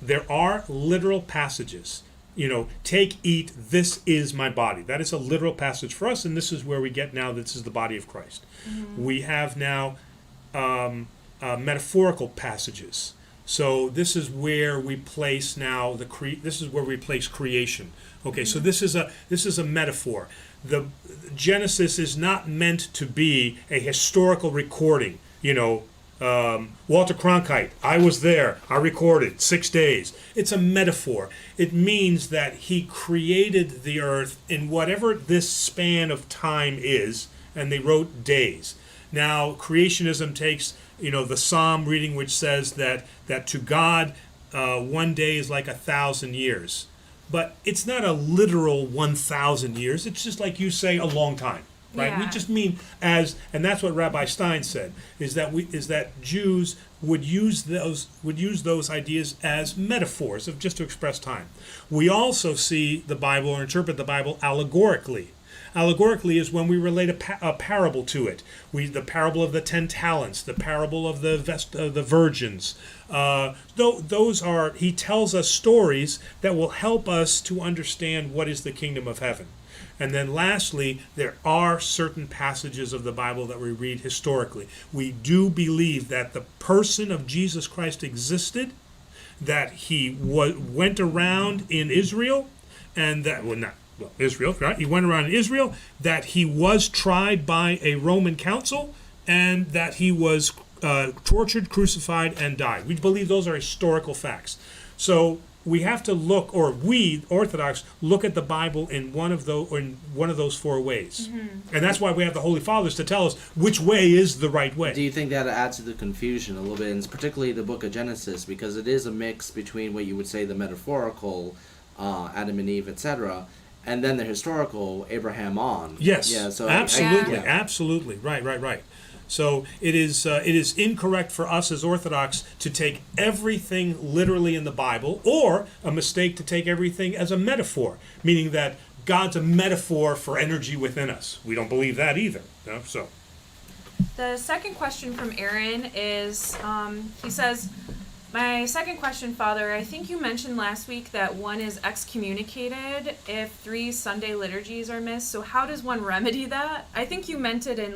There are literal passages. Take, eat, this is my body. That is a literal passage for us, and this is where we get now, this is the body of Christ. Mm-hmm. We have now metaphorical passages. So this is where we place now this is where we place creation. Okay, so this is a metaphor. The Genesis is not meant to be a historical recording. Walter Cronkite, I was there, I recorded 6 days. It's a metaphor. It means that he created the earth in whatever this span of time is, and they wrote days. Now, creationism takes, the Psalm reading, which says that to God, 1 day is like 1,000 years. But it's not a literal 1,000 years. It's just like you say, a long time, right? Yeah. We just mean and that's what Rabbi Stein said, is that Jews would use those ideas as metaphors of just to express time. We also see the Bible or interpret the Bible allegorically. Allegorically is when we relate a parable to it. The parable of the 10 talents, the parable of the virgins. He tells us stories that will help us to understand what is the kingdom of heaven. And then lastly, there are certain passages of the Bible that we read historically. We do believe that the person of Jesus Christ existed, that he went around in Israel, and that, Israel, right? He went around in Israel, that he was tried by a Roman council, and that he was tortured, crucified, and died. We believe those are historical facts. So we have to look, or we Orthodox look at the Bible in one of those 4 ways, and that's why we have the Holy Fathers to tell us which way is the right way. Do you think that adds to the confusion a little bit, and particularly the Book of Genesis, because it is a mix between what you would say the metaphorical, Adam and Eve, etc., and then the historical Abraham on. Yes. Yeah. So absolutely, yeah. Absolutely, right. So it is incorrect for us as Orthodox to take everything literally in the Bible, or a mistake to take everything as a metaphor, meaning that God's a metaphor for energy within us. We don't believe that either. So The second question from Aaron is, he says, my second question, Father, I think you mentioned last week that one is excommunicated if 3 Sunday liturgies are missed. So how does one remedy that? I think you meant it in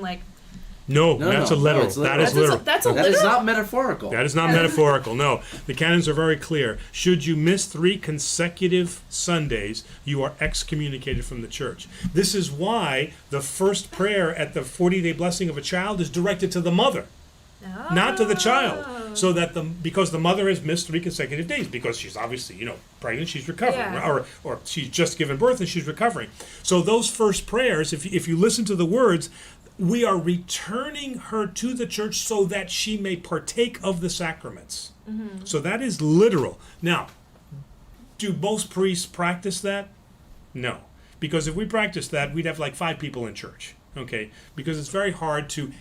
No, that's a literal. That is literal. That's a That literal? is not metaphorical. That is not metaphorical, no. The canons are very clear. Should you miss 3 consecutive Sundays, you are excommunicated from the church. This is why the first prayer at the 40-day blessing of a child is directed to the mother, not to the child. So that because the mother has missed 3 consecutive days, because she's obviously, pregnant, she's recovering, Yeah. or she's just given birth and she's recovering. So those first prayers, if you listen to the words, we are returning her to the church so that she may partake of the sacraments. Mm-hmm. So that is literal. Now, do most priests practice that? No. Because if we practice that, we'd have 5 people in church. Okay? Because it's very hard to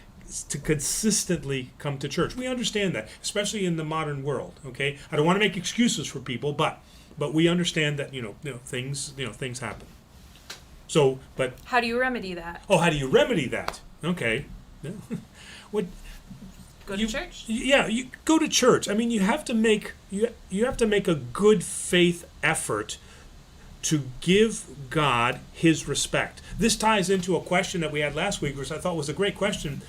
consistently come to church. We understand that, especially in the modern world. Okay? I don't want to make excuses for people, but we understand that things happen. So, but How do you remedy that? how do you remedy that? Okay. What? Go to church? Yeah, you go to church. I mean, you have to make a good faith effort to give God his respect. This ties into a question that we had last week, which I thought was a great question.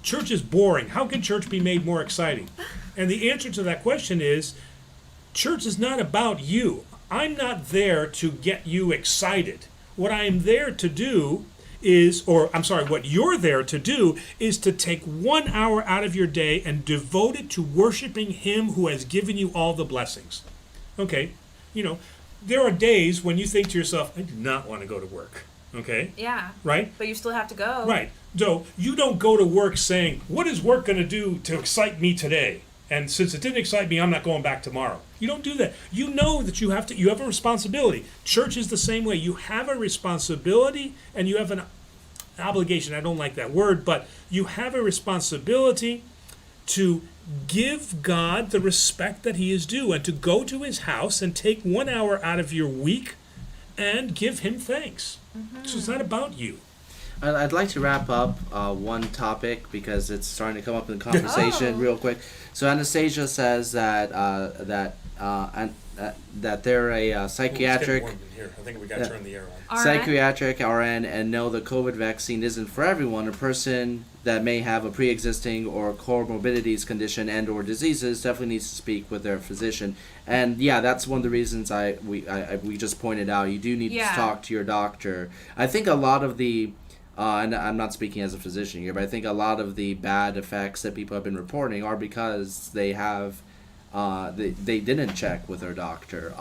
Church is boring. How can church be made more exciting? And the answer to that question is, church is not about you. I'm not there to get you excited. What I am there to do what you're there to do is to take 1 hour out of your day and devote it to worshiping him who has given you all the blessings. Okay? There are days when you think to yourself, I do not want to go to work. Okay? Yeah. Right? But you still have to go. Right. So you don't go to work saying, what is work going to do to excite me today? And since it didn't excite me, I'm not going back tomorrow. You don't do that. You know that you have a responsibility. Church is the same way. You have a responsibility and you have an obligation. I don't like that word, but you have a responsibility to give God the respect that he is due and to go to his house and take 1 hour out of your week and give him thanks. Mm-hmm. So it's not about you. I'd like to wrap up one topic because it's starting to come up in the conversation real quick. So Anastasia says that they're a psychiatric. Ooh, here. I think we got to turn the air on. Psychiatric RN and know the COVID vaccine isn't for everyone. A person that may have a pre-existing or comorbidities condition and or diseases definitely needs to speak with their physician. And yeah, that's one of the reasons we just pointed out. You do need to talk to your doctor. I think a lot of the and I'm not speaking as a physician here, but I think a lot of the bad effects that people have been reporting are because they have they didn't check with their doctor.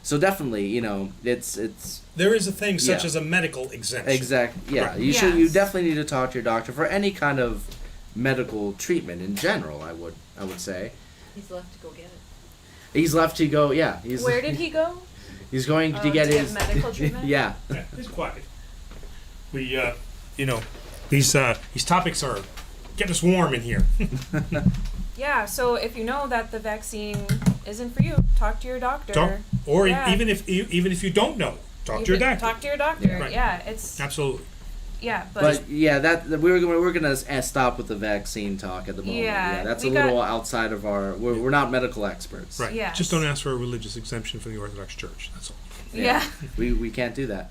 So definitely, it's there is a thing such as a medical exemption. Exactly. Yeah, Right. You definitely need to talk to your doctor for any kind of medical treatment in general. I would say. He's left to go get it. He's left to go. Yeah. Where did he go? He's going to get his medical treatment. Yeah. He's quiet. We, these topics are getting us warm in here. Yeah, so if you know that the vaccine isn't for you, talk to your doctor. Even if you don't know, talk to your doctor. Talk to your doctor. Yeah, right. Yeah, it's absolutely. Yeah, but yeah, that we're gonna stop with the vaccine talk at the moment. Yeah, that's a little outside of our. We're not medical experts. Right. Yes. Just don't ask for a religious exemption from the Orthodox Church. That's all. Yeah. We can't do that.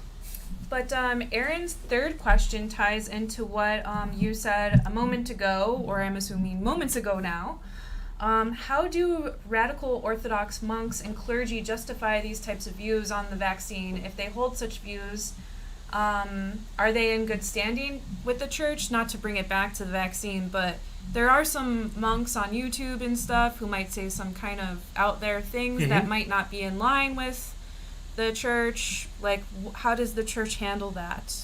But Aaron's third question ties into what you said a moment ago, or I'm assuming moments ago now. How do radical Orthodox monks and clergy justify these types of views on the vaccine? If they hold such views, are they in good standing with the church? Not to bring it back to the vaccine, but there are some monks on YouTube and stuff who might say some kind of out there things that might not be in line with the church. Like, how does the church handle that?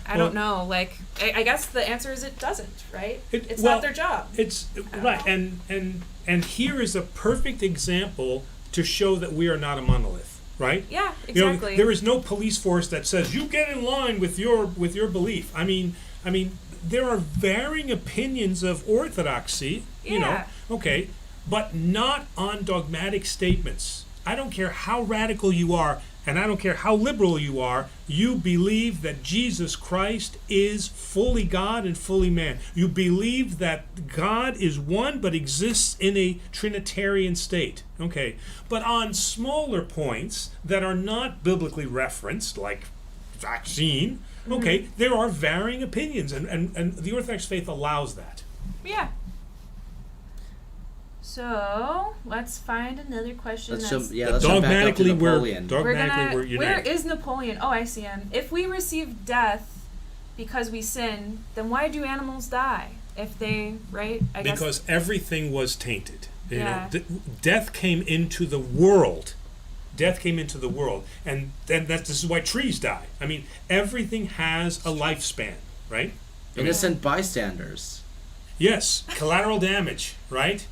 I don't know. Like, I guess the answer is it doesn't, right? It's not their job. It's right, and here is a perfect example to show that we are not a monolith, right? Yeah, exactly. There is no police force that says you get in line with your belief. I mean, there are varying opinions of orthodoxy. Yeah. Okay, but not on dogmatic statements. I don't care how radical you are, and I don't care how liberal you are, you believe that Jesus Christ is fully God and fully man. You believe that God is one but exists in a Trinitarian state. Okay. But on smaller points that are not biblically referenced, like vaccine, okay, there are varying opinions, and the Orthodox faith allows that. Yeah. So let's find another question. Let's jump back up to Napoleon. Where is Napoleon? Oh, I see him. If we receive death because we sin, then why do animals die? If they, right? Because everything was tainted. Yeah. Death came into the world. Death came into the world, and this is why trees die. I mean, everything has a lifespan, right? Innocent bystanders. Yes, collateral damage, right?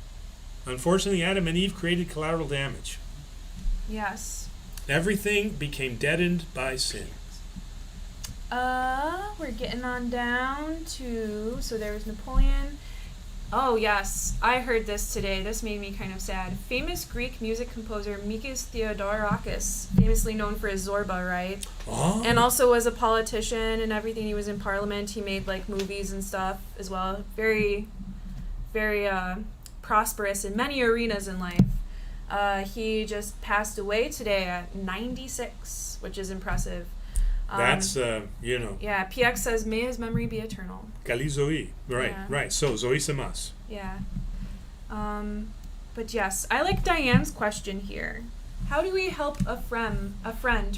Unfortunately, Adam and Eve created collateral damage. Yes. Everything became deadened by sin. We're getting on down to, so there was Napoleon. Oh, yes. I heard this today. This made me kind of sad. Famous Greek music composer Mikis Theodorakis, famously known for his Zorba, right? Oh. And also was a politician and everything. He was in parliament. He made, like, movies and stuff as well. Very, very, prosperous in many arenas in life. He just passed away today at 96, which is impressive. That's, Yeah, PX says, may his memory be eternal. Kali Zoe. Right, Yeah. right. So, Zoe Semas. Yeah. But yes, I like Diane's question here. How do we help a friend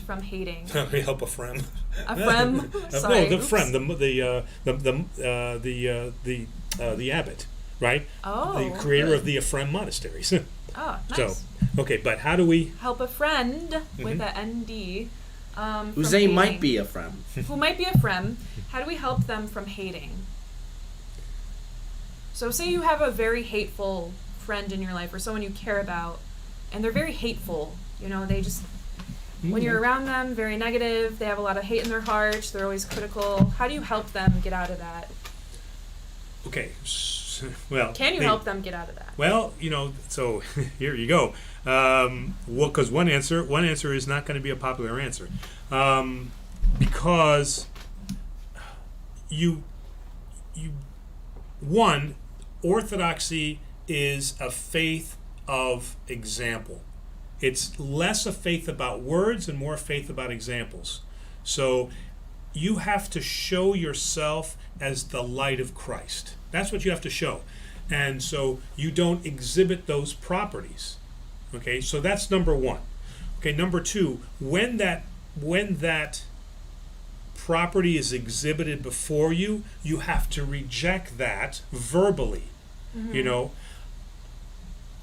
from hating? How do we help a friend? A friend? Sorry. No, the oops. friend, the abbot, right? Oh. The creator really? of the Ephraim monasteries. Oh, nice. So, okay, but how do we? Help a friend with a ND. Whose from name might hating. be a friend. Who might be a friend. How do we help them from hating? So say you have a very hateful friend in your life or someone you care about, and they're very hateful. You know, they just, when you're around them, very negative, they have a lot of hate in their heart, they're always critical. How do you help them get out of that? Okay, well. Can you help them get out of that? Well, so here you go. Well, because one answer is not going to be a popular answer, because one, Orthodoxy is a faith of example. It's less a faith about words and more faith about examples. So you have to show yourself as the light of Christ. That's what you have to show. And so you don't exhibit those properties. Okay, so that's number one. Okay, number two, when that property is exhibited before you, you have to reject that verbally. Mm-hmm.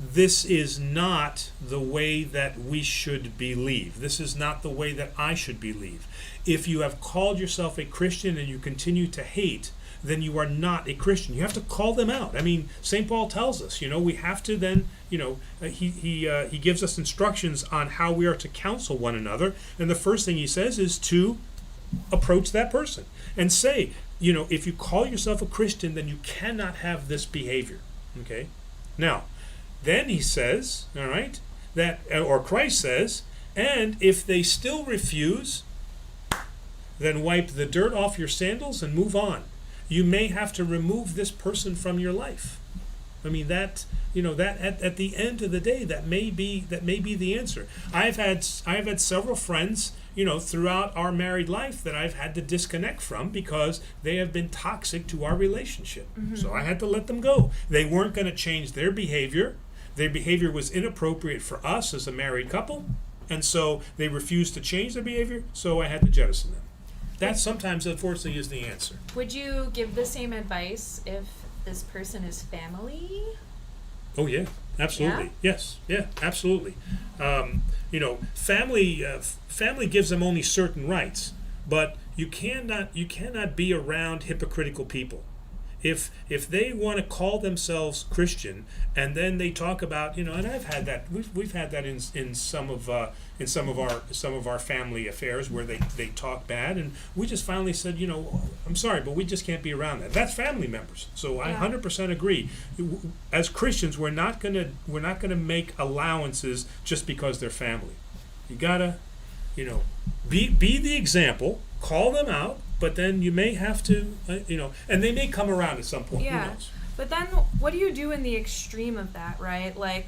This is not the way that we should believe. This is not the way that I should believe. If you have called yourself a Christian and you continue to hate, then you are not a Christian. You have to call them out. I mean, St. Paul tells us, we have to then, he gives us instructions on how we are to counsel one another. And the first thing he says is to approach that person and say, if you call yourself a Christian, then you cannot have this behavior. Okay? Now, then he says, all right, or Christ says, and if they still refuse, then wipe the dirt off your sandals and move on. You may have to remove this person from your life. I mean, that at the end of the day, that may be the answer. I've had several friends, throughout our married life that I've had to disconnect from because they have been toxic to our relationship. Mm-hmm. So I had to let them go. They weren't going to change their behavior. Their behavior was inappropriate for us as a married couple, and so they refused to change their behavior, so I had to jettison them. That sometimes, unfortunately, is the answer. Would you give the same advice if this person is family? Oh yeah, absolutely. Yeah? Yes, yeah, absolutely. Family gives them only certain rights, but you cannot be around hypocritical people. If they want to call themselves Christian and then they talk about, and I've had that, we've had that in some of our family affairs where they talk bad, and we just finally said, I'm sorry, but we just can't be around that. That's family members. So I 100% agree. As Christians, we're not gonna make allowances just because they're family. You gotta, be the example, call them out. But then you may have to, and they may come around at some point. Yeah. Who knows? But then what do you do in the extreme of that, right? Like,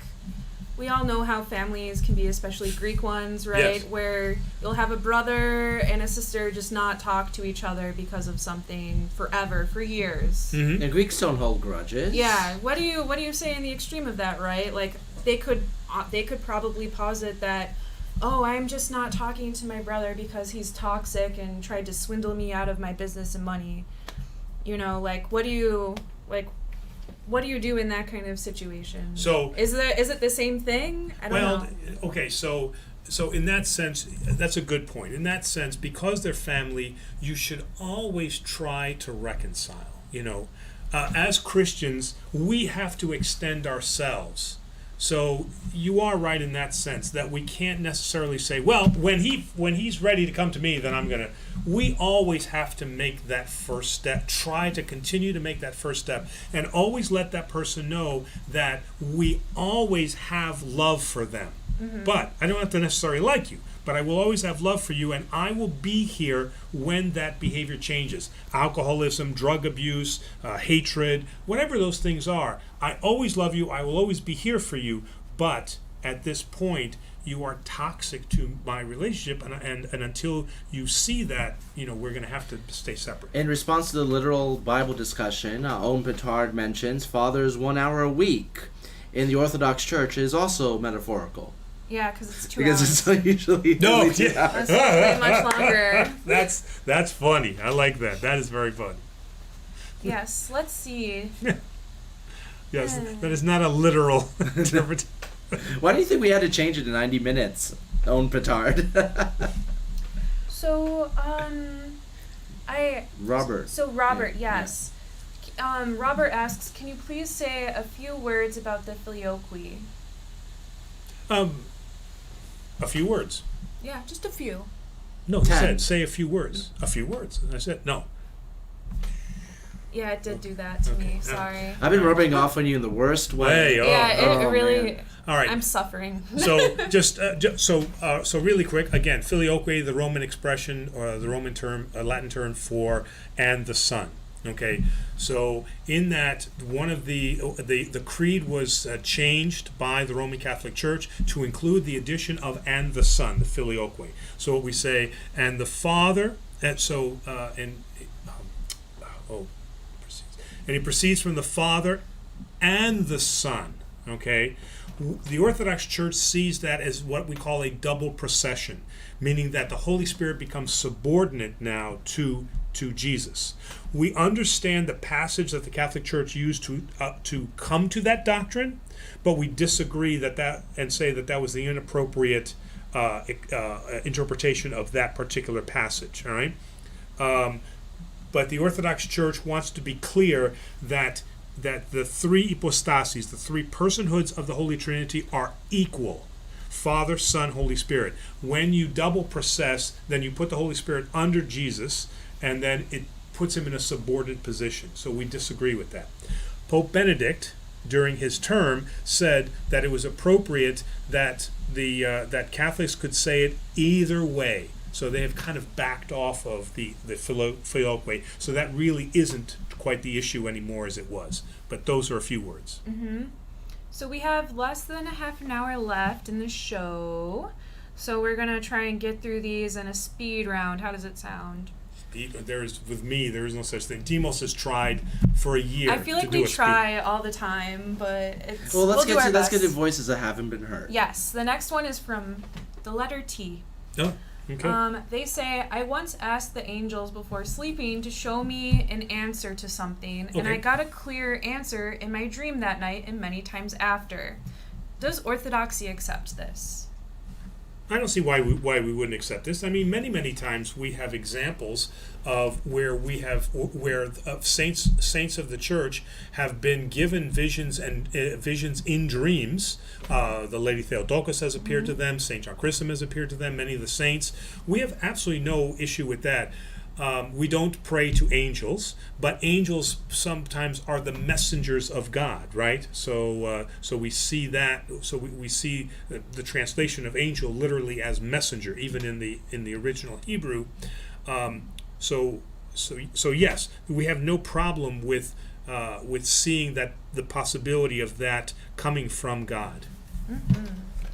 we all know how families can be, especially Greek ones, right? Yes. Where you'll have a brother and a sister just not talk to each other because of something forever, for years. Mm-hmm. And Greeks don't hold grudges. Yeah. What do you say in the extreme of that, right? Like, they could probably posit that, oh, I'm just not talking to my brother because he's toxic and tried to swindle me out of my business and money. What do you do in that kind of situation? So is it the same thing? I don't know. Okay, so in that sense, that's a good point. In that sense, because they're family, you should always try to reconcile. As Christians, we have to extend ourselves. So you are right in that sense that we can't necessarily say, well, when he's ready to come to me, then I'm gonna. We always have to make that first step. Try to continue to make that first step, and always let that person know that we always have love for them. Mm-hmm. But I don't have to necessarily like you. But I will always have love for you, and I will be here when that behavior changes. Alcoholism, drug abuse, hatred, whatever those things are. I always love you. I will always be here for you. But at this point you are toxic to my relationship, and until you see that, we're going to have to stay separate. In response to the literal Bible discussion, Owen Petard mentions fathers 1 hour a week in the Orthodox Church is also metaphorical. Yeah, because it's 2 Because hours. it's usually No, only 2 yeah. hours. That's way much longer. That's funny. I like that. That is very funny. Yes, let's see. Yes, that is not a literal interpretation. Why do you think we had to change it to 90 minutes, Owen Petard? So, Robert. So Robert, Yeah, yes. Robert asks, can you please say a few words about the filioque? A few words. Yeah, just a few. No, he 10. said, say a few words. A few words. And I said, no. Yeah, it did do that to me. Sorry. I've been rubbing off on you in the worst way. Hey, oh. Yeah, it oh, really. man. All right. I'm suffering. So so really quick again, filioque, the Roman expression or the Roman term, Latin term for and the Son. Okay, so in that one of the creed was changed by the Roman Catholic Church to include the addition of and the Son, the filioque. So what we say and the Father, and so and he proceeds from the Father and the Son. Okay. The Orthodox Church sees that as what we call a double procession, meaning that the Holy Spirit becomes subordinate now to Jesus. We understand the passage that the Catholic Church used to come to that doctrine, but we disagree and say that was the inappropriate interpretation of that particular passage. All right, but the Orthodox Church wants to be clear that the three hypostases, the three personhoods of the Holy Trinity are equal. Father, Son, Holy Spirit. When you double process, then you put the Holy Spirit under Jesus, and then it puts him in a subordinate position. So we disagree with that. Pope Benedict, during his term, said that it was appropriate that that Catholics could say it either way. So they have kind of backed off of the filioque. So that really isn't quite the issue anymore as it was. But those are a few words. Mm-hmm. So we have less than a half an hour left in the show. So we're going to try and get through these in a speed round. How does it sound? With me, there is no such thing. Demos has tried for a year. I feel like we try all the time, but it's. Well, let's do our get to best. voices that haven't been heard. Yes, the next one is from the letter T. Oh, okay. They say, I once asked the angels before sleeping to show me an answer to something, and I Okay. got a clear answer in my dream that night and many times after. Does Orthodoxy accept this? I don't see why we wouldn't accept this. I mean, many times we have examples of where saints of the church have been given visions and visions in dreams. The Lady Theotokos has appeared to them. Saint John Chrysostom has appeared to them. Many of the saints. We have absolutely no issue with that. We don't pray to angels, but angels sometimes are the messengers of God, right? So we see that. So we see the translation of angel literally as messenger, even in the original Hebrew. So yes, we have no problem with seeing that the possibility of that coming from God. Mm-hmm.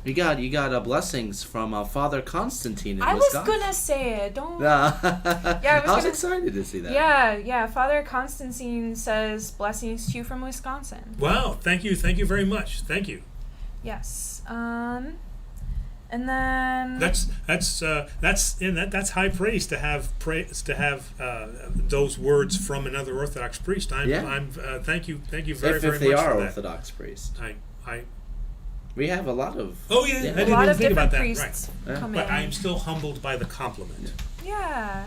You got blessings from Father Constantine in I was Wisconsin. gonna say it. Don't. I was excited to see that. Yeah. Father Constantine says blessings to you from Wisconsin. Wow! Thank you very much. Thank you. Yes. And then. That's high praise to have those words from another Orthodox priest. Thank you very If very they much are for that. Orthodox priests. I We have a lot of. Oh yeah, Yeah. I A didn't lot even of think about different that. priests Right. come But in. I am still humbled by the compliment. Yeah.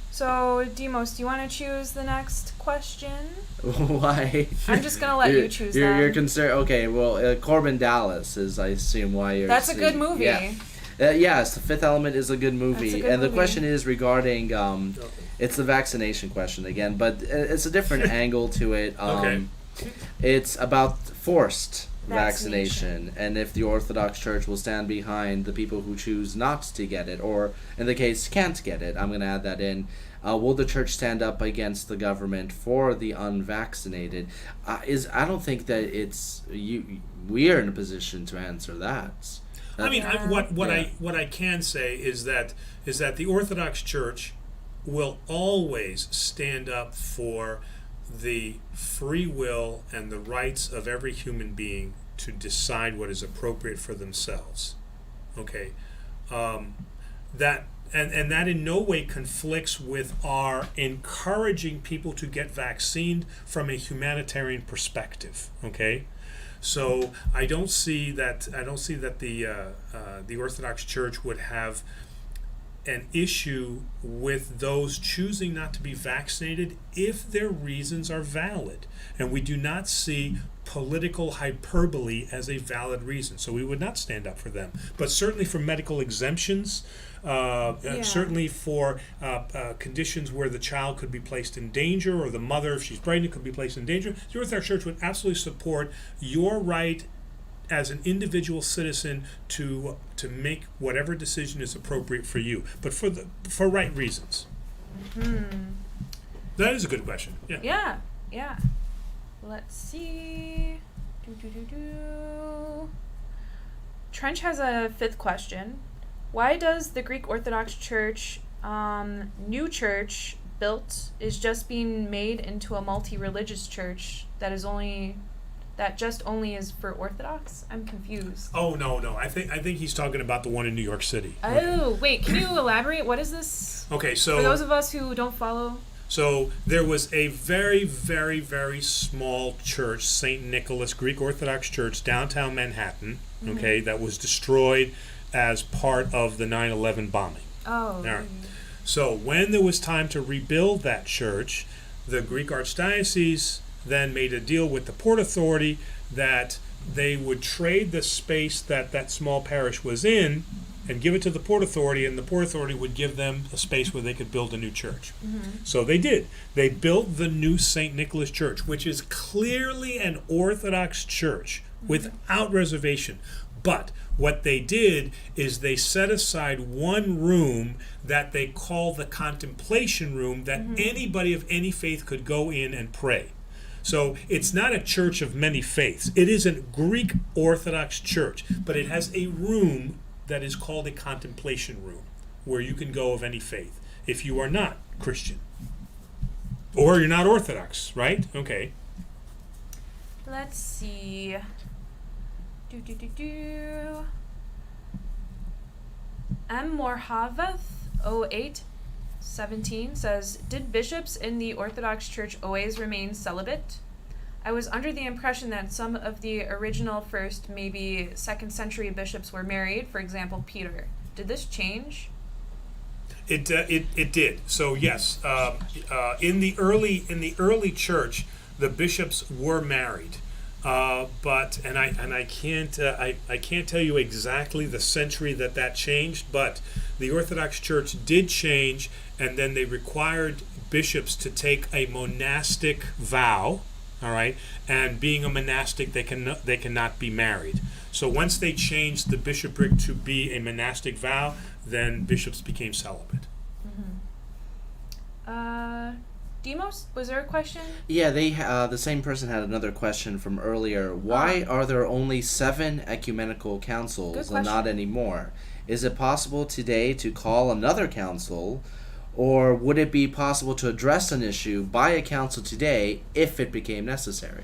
So, Demos, do you want to choose the next question? Why? I'm just going to let you choose You're them. concerned. Okay, well, Corbin Dallas is, I assume, why you're. That's a good movie. Yeah. Yes, The Fifth Element is a good movie, That's a good and the movie. question is regarding. It's the vaccination question again, but it's a different angle to it. Okay. It's about forced Vaccination. vaccination, and if the Orthodox Church will stand behind the people who choose not to get it, or in the case can't get it. I'm going to add that in. Will the church stand up against the government for the unvaccinated? I don't think that we are in a position to answer that. I mean, Yeah. what I can say is that the Orthodox Church will always stand up for the free will and the rights of every human being to decide what is appropriate for themselves. Okay, that that in no way conflicts with our encouraging people to get vaccinated from a humanitarian perspective. Okay. So I don't see that the Orthodox Church would have an issue with those choosing not to be vaccinated if their reasons are valid, and we do not see political hyperbole as a valid reason. So we would not stand up for them, but certainly for medical exemptions. Certainly for conditions where the child could be placed in danger, or the mother, if she's pregnant, could be placed in danger. The Orthodox Church would absolutely support your right as an individual citizen to make whatever decision is appropriate for you, but for right reasons. That is a good question. Yeah. Yeah. Let's see. Trench has a fifth question. Why does the Greek Orthodox Church, new church built, is just being made into a multi-religious church that just only is for Orthodox? I'm confused. Oh no. I think he's talking about the one in New York City. Oh, wait, can you elaborate? What is this? Okay, so For those of us who don't follow. So there was a very, very, very small church, St. Nicholas Greek Orthodox Church, downtown Manhattan, okay, that was destroyed as part of the 9/11 bombing. Oh. All right. So when there was time to rebuild that church, the Greek Archdiocese then made a deal with the Port Authority that they would trade the space that small parish was in and give it to the Port Authority, and the Port Authority would give them a space where they could build a new church. So they did. They built the new St. Nicholas Church, which is clearly an Orthodox church without reservation. But what they did is they set aside one room that they call the contemplation room that anybody of any faith could go in and pray. So it's not a church of many faiths. It is a Greek Orthodox church, but it has a room that is called a contemplation room where you can go of any faith if you are not Christian or you're not Orthodox, right? Okay. Let's see. M. Morhaveth 0817 says, did bishops in the Orthodox Church always remain celibate? I was under the impression that some of the original first, maybe second century bishops were married, for example, Peter. Did this change? It did. So yes, in the early church, the bishops were married, but I can't tell you exactly the century that changed, but the Orthodox Church did change, and then they required bishops to take a monastic vow. All right, and being a monastic, they cannot be married. So once they changed the bishopric to be a monastic vow, then bishops became celibate. Demos, was there a question? Yeah, the same person had another question from earlier. Why are there only 7 ecumenical councils and not anymore? Is it possible today to call another council, or would it be possible to address an issue by a council today if it became necessary?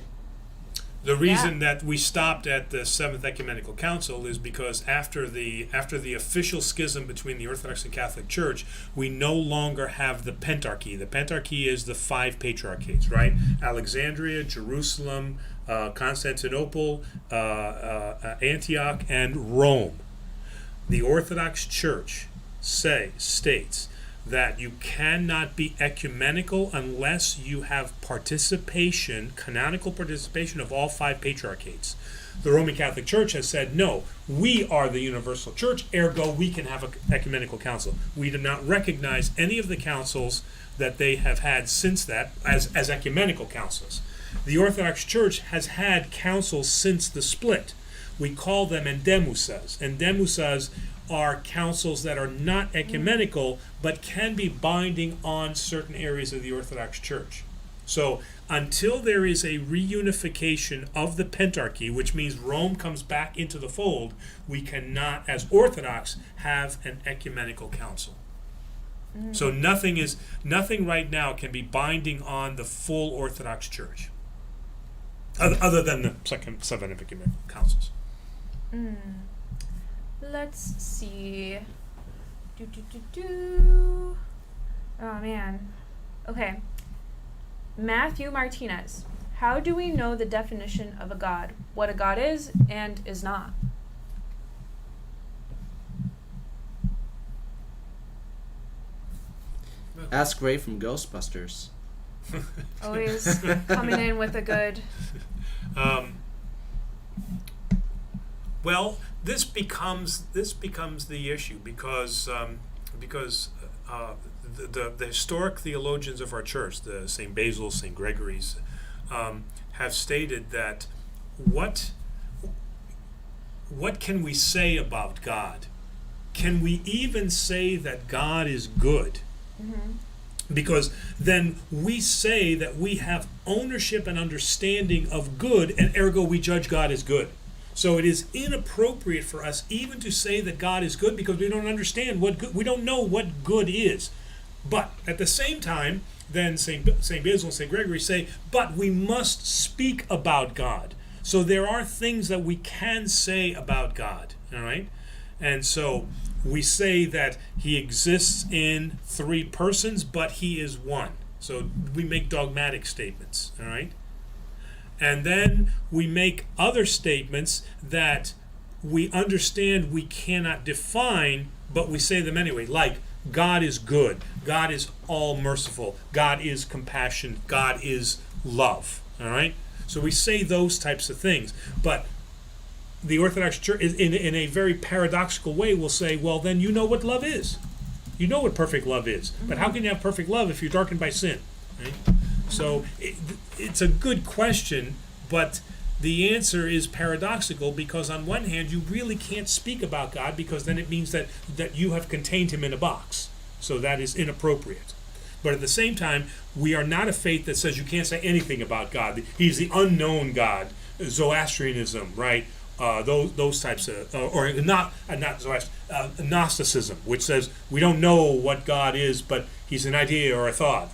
The reason that we stopped at the 7th Ecumenical Council is because after the official schism between the Orthodox and Catholic Church, we no longer have the Pentarchy. The Pentarchy is the 5 patriarchates, right? Alexandria, Jerusalem, Constantinople, Antioch, and Rome. The Orthodox Church states that you cannot be ecumenical unless you have canonical participation of all 5 patriarchates. The Roman Catholic Church has said, no, we are the universal church, ergo we can have an ecumenical council. We do not recognize any of the councils that they have had since that as ecumenical councils. The Orthodox Church has had councils since the split. We call them endemusas. Endemusas are councils that are not ecumenical, but can be binding on certain areas of the Orthodox Church. So until there is a reunification of the Pentarchy, which means Rome comes back into the fold, we cannot, as Orthodox, have an ecumenical council. So nothing right now can be binding on the full Orthodox Church, other than the second seven ecumenical councils. Let's see. Oh man. Okay. Matthew Martinez. How do we know the definition of a god? What a god is and is not? Ask Ray from Ghostbusters. Always coming in with a good. Well, this becomes the issue because the historic theologians of our church, the St. Basil, St. Gregory's, have stated that what can we say about God? Can we even say that God is good? Because then we say that we have ownership and understanding of good, and ergo we judge God as good. So it is inappropriate for us even to say that God is good because we don't understand what good, we don't know what good is. But at the same time, then St. Basil and St. Gregory say, but we must speak about God. So there are things that we can say about God, all right? And so we say that he exists in three persons, but he is one. So we make dogmatic statements, all right? And then we make other statements that we understand we cannot define, but we say them anyway, like God is good, God is all merciful, God is compassion, God is love, all right? So we say those types of things, but the Orthodox Church, in a very paradoxical way, will say, well, then you know what love is. You know what perfect love is. But how can you have perfect love if you're darkened by sin? Right? So it's a good question, but the answer is paradoxical because on one hand, you really can't speak about God because then it means that you have contained him in a box. So that is inappropriate. But at the same time, we are not a faith that says you can't say anything about God. He's the unknown God, Zoroastrianism, right? Those types of, or not Gnosticism, which says we don't know what God is, but he's an idea or a thought.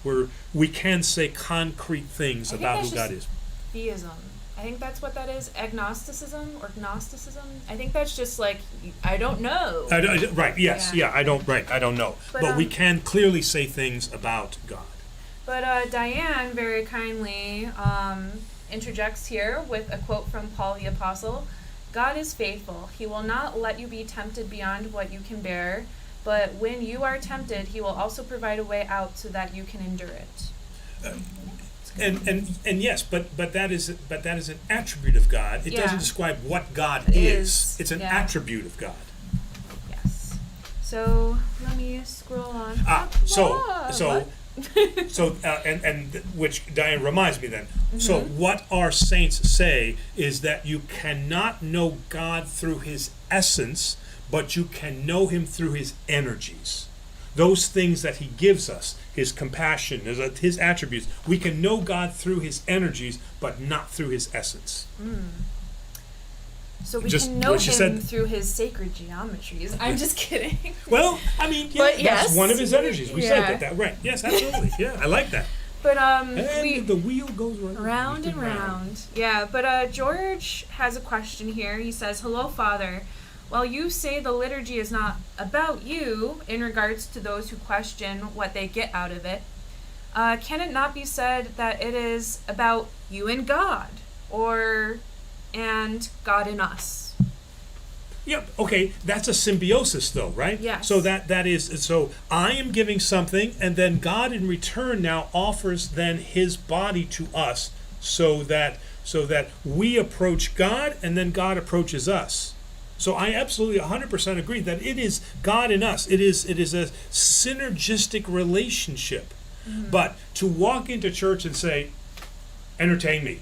We can say concrete things about who God is. Theism. I think that's what that is. Agnosticism or Gnosticism. I think that's just like I don't know. Right. Yes. Yeah. I don't know. But we can clearly say things about God. But Diane very kindly interjects here with a quote from Paul the Apostle. God is faithful. He will not let you be tempted beyond what you can bear, but when you are tempted, he will also provide a way out so that you can endure it. And yes, but that is an attribute of God. It doesn't describe what God is. It's an attribute of God. Yes. So let me scroll on. And which Diane reminds me then. So what our saints say is that you cannot know God through his essence, but you can know him through his energies. Those things that he gives us, his compassion, his attributes, we can know God through his energies, but not through his essence. So we can know him through his sacred geometries. I'm just kidding. Well, I mean, that's one of his energies. We said that, right? Yes, absolutely. Yeah, I like that. But the wheel goes round and round. Yeah, but George has a question here. He says, "Hello, Father. While you say the liturgy is not about you in regards to those who question what they get out of it, can it not be said that it is about you and God, and God in us?" Yeah, okay, that's a symbiosis though, right? Yes. So that is, so I am giving something, and then God in return now offers then his body to us so that we approach God and then God approaches us. So I absolutely 100% agree that it is God in us. It is a synergistic relationship. But to walk into church and say, entertain me,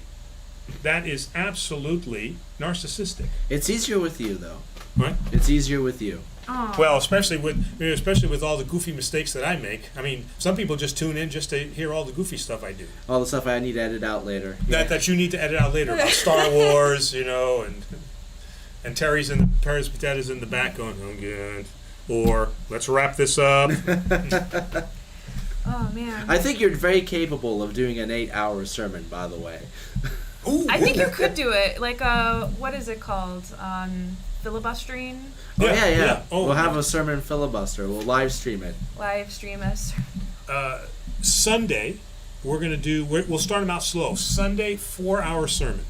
that is absolutely narcissistic. It's easier with you, though. Right? It's easier with you. Oh. Well, especially with all the goofy mistakes that I make. I mean, some people just tune in just to hear all the goofy stuff I do. All the stuff I need to edit out later. That you need to edit out later about Star Wars, and Terry's Potatoes in the back going, oh good, or let's wrap this up. Oh man. I think you're very capable of doing an 8-hour sermon, by the way. Ooh. I think you could do it. Like what is it called? Filibustering? Yeah. Oh, we'll have a sermon filibuster. We'll live stream it. Live stream us. Sunday, we'll start them out slow. Sunday, 4-hour sermon.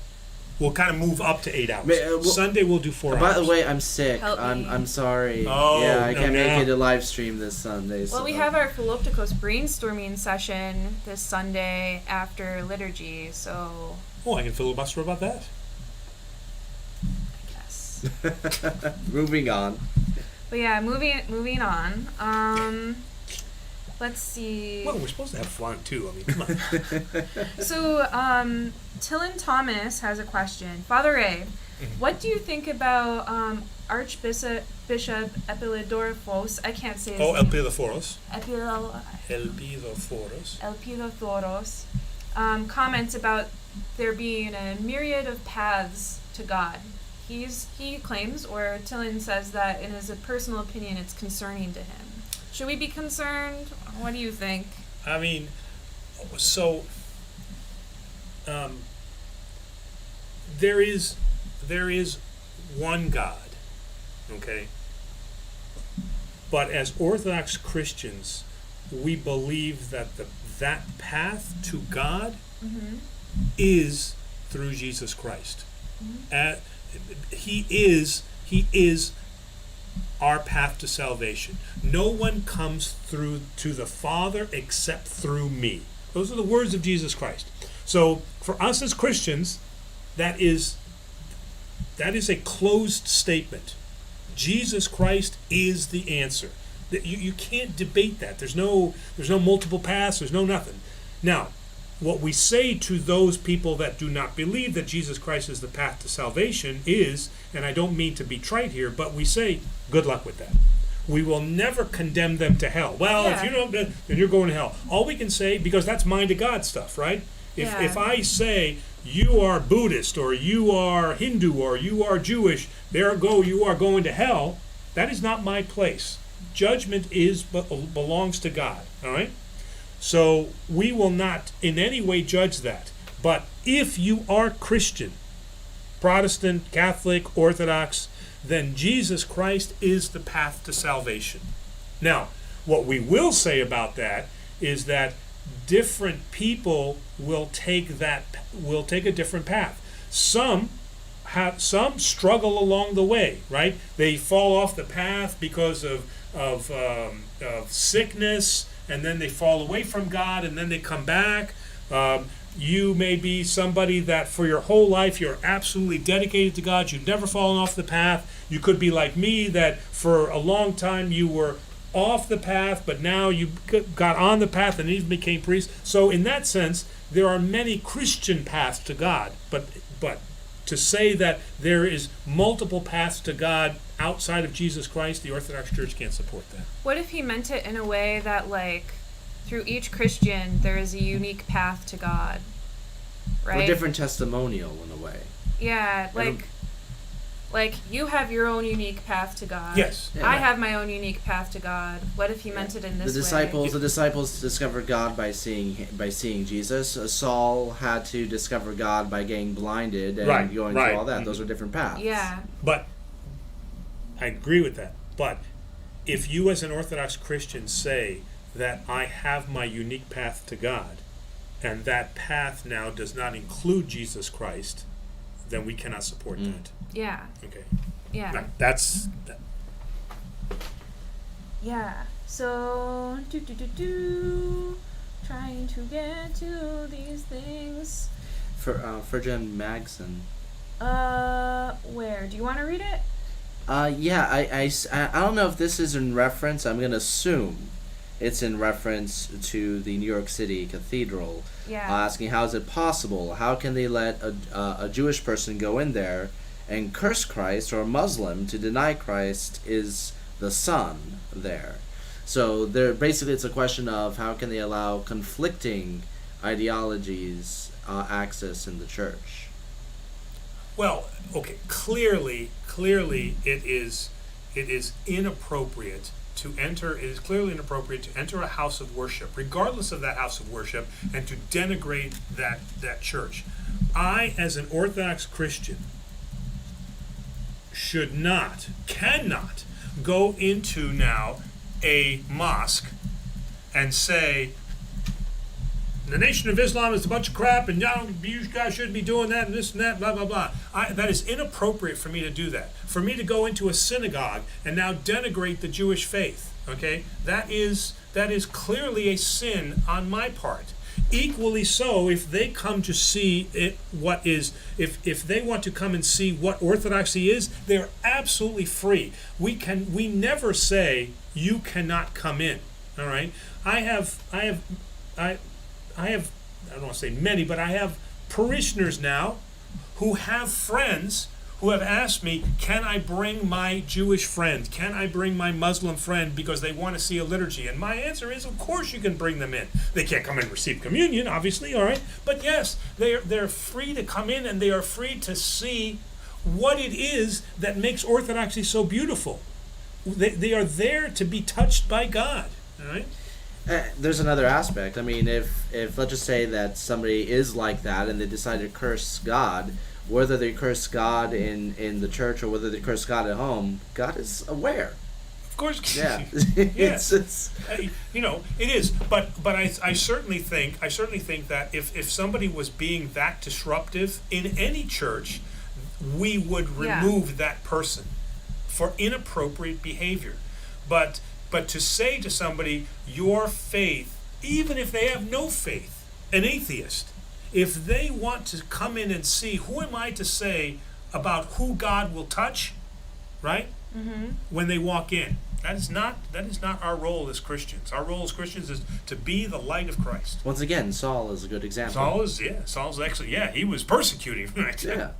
We'll kind of move up to 8 hours. Sunday we'll do 4 hours. By the way, I'm sick. Help me. I'm sorry. Oh, yeah, I can't make no. it a live stream this Sunday. Well, we have our Philopticos brainstorming session this Sunday after liturgy, so I can filibuster about that. yes. Moving on. But yeah, moving on. Let's see. Well, we're supposed to have fun too. I mean, come on. So, Tillin Thomas has a question. Father Ray, what do you think about Archbishop Epidorphos? I can't say his name. Elpidophoros. Elpidophoros comments about there being a myriad of paths to God. He claims, or Tillin says that in his personal opinion, it's concerning to him. Should we be concerned? What do you think? I mean, so there is one God, okay? But as Orthodox Christians, we believe that that path to God is through Jesus Christ. He is our path to salvation. No one comes through to the Father except through me. Those are the words of Jesus Christ. So for us as Christians, that is a closed statement. Jesus Christ is the answer. You can't debate that. There's no multiple paths. There's no nothing. Now, what we say to those people that do not believe that Jesus Christ is the path to salvation is, and I don't mean to be trite here, but we say, good luck with that. We will never condemn them to hell. Well, if you don't, then you're going to hell. All we can say, because that's mind of God stuff, right? If I say, you are Buddhist, or you are Hindu, or you are Jewish, you are going to hell, that is not my place. Judgment belongs to God, all right? So we will not in any way judge that. But if you are Christian, Protestant, Catholic, Orthodox, then Jesus Christ is the path to salvation. Now, what we will say about that is that different people will take a different path. Some struggle along the way, right? They fall off the path because of sickness, and then they fall away from God, and then they come back. You may be somebody that for your whole life you're absolutely dedicated to God. You've never fallen off the path. You could be like me, that for a long time you were off the path, but now you got on the path and even became priest. So in that sense, there are many Christian paths to God. But to say that there is multiple paths to God outside of Jesus Christ, the Orthodox Church can't support that. What if he meant it in a way that, like, through each Christian, there is a unique path to God, right? Or different testimonial in a way. Yeah, like you have your own unique path to God. Yes. Yeah. I have my own unique path to God. What if he meant it in this The way? disciples discovered God by seeing Jesus. Saul had to discover God by getting blinded and going through all that. Those are different paths. Yeah. But I agree with that. But if you as an Orthodox Christian say that I have my unique path to God, and that path now does not include Jesus Christ, then we cannot support that. Yeah. Okay. Yeah. Right. That's that. Yeah. So trying to get to these things. For Jen Magson. Where? Do you want to read it? Yeah, I don't know if this is in reference. I'm going to assume it's in reference to the New York City Cathedral. Yeah. Asking how is it possible? How can they let a Jewish person go in there and curse Christ, or a Muslim to deny Christ is the Son there. So there basically it's a question of how can they allow conflicting ideologies access in the church. Well, okay, clearly it is inappropriate to enter, it is clearly inappropriate to enter a house of worship, regardless of that house of worship, and to denigrate that church. I, as an Orthodox Christian, cannot go into now a mosque and say, the Nation of Islam is a bunch of crap, and you guys shouldn't be doing that, and this and that, blah, blah, blah. That is inappropriate for me to do that. For me to go into a synagogue and now denigrate the Jewish faith, okay? That is clearly a sin on my part. Equally so, if they come to see it, if they want to come and see what Orthodoxy is, they're absolutely free. We never say you cannot come in. All right. I don't want to say many, but I have parishioners now who have friends who have asked me, can I bring my Jewish friend? Can I bring my Muslim friend because they want to see a liturgy? And my answer is, of course you can bring them in. They can't come in and receive communion, obviously, all right? But yes, they're free to come in and they are free to see what it is that makes Orthodoxy so beautiful. They are there to be touched by God, all right? There's another aspect. I mean, if let's just say that somebody is like that and they decide to curse God, whether they curse God in the church or whether they curse God at home, God is aware. Of course. Yeah. Yes. it's it is. But I certainly think that if somebody was being that disruptive in any church, we would remove that person for inappropriate behavior. But to say to somebody, your faith, even if they have no faith, an atheist, if they want to come in and see, who am I to say about who God will touch, right? Mm-hmm. When they walk in. That is not our role as Christians. Our role as Christians is to be the light of Christ. Once again, Saul is a good example. Saul's actually, he was persecuting. Right? Yeah.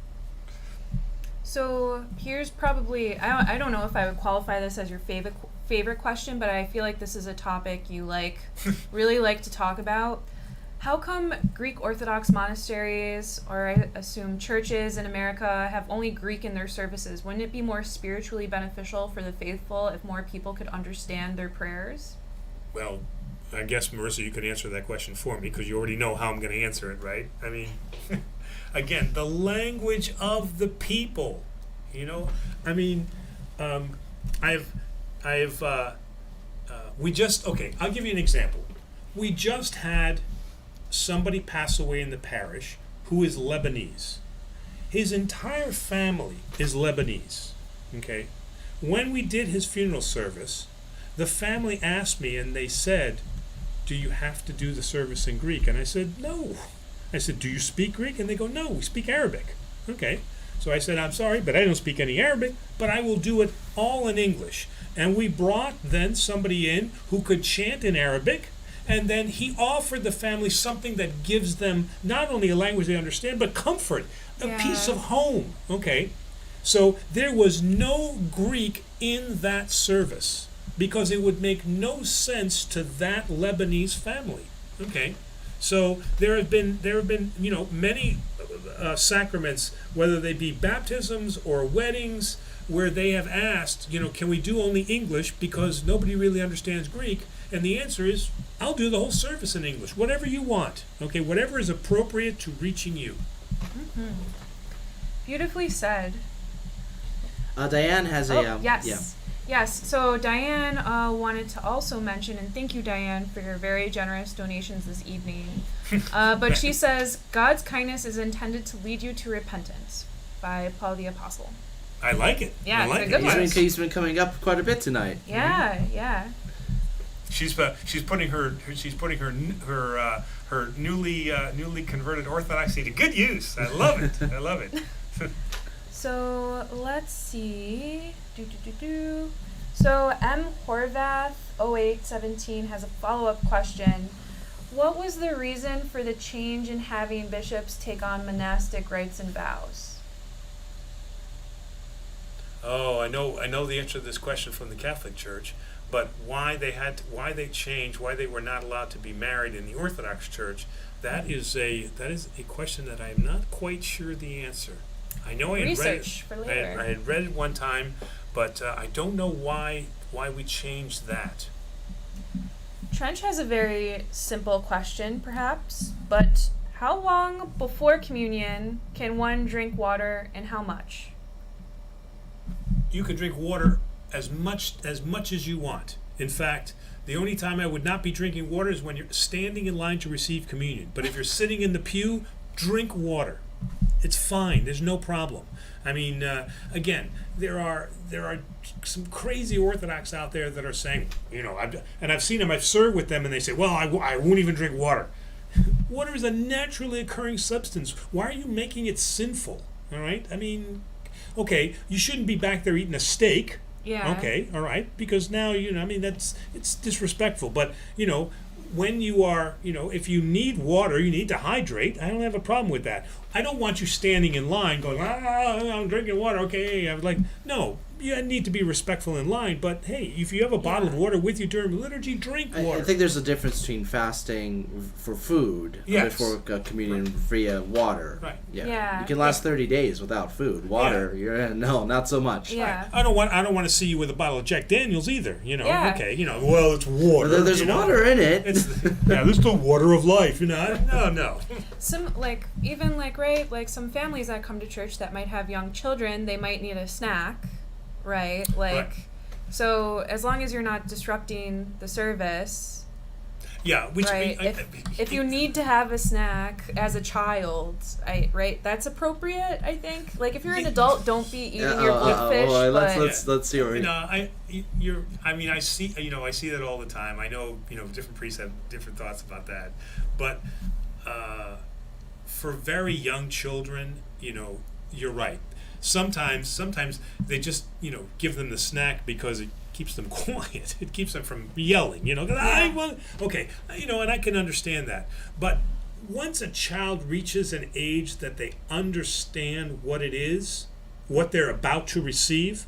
So here's probably, I don't know if I would qualify this as your favorite question, but I feel like this is a topic you really like to talk about. How come Greek Orthodox monasteries, or I assume churches in America, have only Greek in their services? Wouldn't it be more spiritually beneficial for the faithful if more people could understand their prayers? Well, I guess, Marissa, you could answer that question for me because you already know how I'm going to answer it, right? I mean, again, the language of the people, I mean, I'll give you an example. We just had somebody pass away in the parish who is Lebanese. His entire family is Lebanese, okay? When we did his funeral service, the family asked me and they said, do you have to do the service in Greek? And I said, no. I said, do you speak Greek? And they go, no, we speak Arabic. Okay. So I said, I'm sorry, but I don't speak any Arabic, but I will do it all in English. And we brought then somebody in who could chant in Arabic, and then he offered the family something that gives them not only a language they understand, but comfort, a piece of home. Okay. So there was no Greek in that service because it would make no sense to that Lebanese family. Okay. So there have been many sacraments, whether they be baptisms or weddings, where they have asked, can we do only English because nobody really understands Greek? And the answer is, I'll do the whole service in English, whatever you want. Okay, whatever is appropriate to reaching you. Mm-hmm. Beautifully said. Diane has a yes. yeah. Yes, so Diane wanted to also mention, and thank you, Diane, for your very generous donations this evening. But she says, God's kindness is intended to lead you to repentance, by Paul the Apostle. I like it. Yeah, I like it's a good it. one. He's been coming up quite a bit tonight. Yeah, yeah. She's putting her newly converted Orthodoxy to good use. I love it. I love it. So let's see. So M Horvath 0817 has a follow-up question. What was the reason for the change in having bishops take on monastic rites and vows? Oh, I know the answer to this question from the Catholic Church, but why they changed, why they were not allowed to be married in the Orthodox Church, that is a question that I am not quite sure the answer. I know I had Research for read later. it. I had read it one time, but I don't know why we changed that. Trench has a very simple question, perhaps, but how long before communion can one drink water, and how much? You can drink water as much as you want. In fact, the only time I would not be drinking water is when you're standing in line to receive communion. But if you're sitting in the pew, drink water. It's fine. There's no problem. I mean, again, there are some crazy Orthodox out there that are saying, I've seen them. I've served with them, and they say, "Well, I won't even drink water." Water is a naturally occurring substance. Why are you making it sinful? All right. I mean, okay, you shouldn't be back there eating a steak. Yeah. Okay, all right, because now it's disrespectful. But when you are, if you need water, you need to hydrate. I don't have a problem with that. I don't want you standing in line going, I'm drinking water. Okay, I was like, no, you need to be respectful in line. But hey, if you have a bottle of water with you during liturgy, drink water. I think there's a difference between fasting for food before communion via water. Right. Yeah. You can last 30 days without food. Water, not so much. Yeah. I don't want to see you with a bottle of Jack Daniels either. Yeah. Okay, well, it's water. But there's water in it. This is the water of life. No. Some some families that come to church that might have young children, they might need a snack, right? So as long as you're not disrupting the service. Yeah, right. If you need to have a snack as a child, that's appropriate. I think. Like if you're an adult, don't be eating your goldfish. Let's see where I see that all the time. I know different priests have different thoughts about that, but for very young children, you're right. Sometimes they just give them the snack because it keeps them quiet. It keeps them from yelling. And I can understand that. But once a child reaches an age that they understand what it is, what they're about to receive,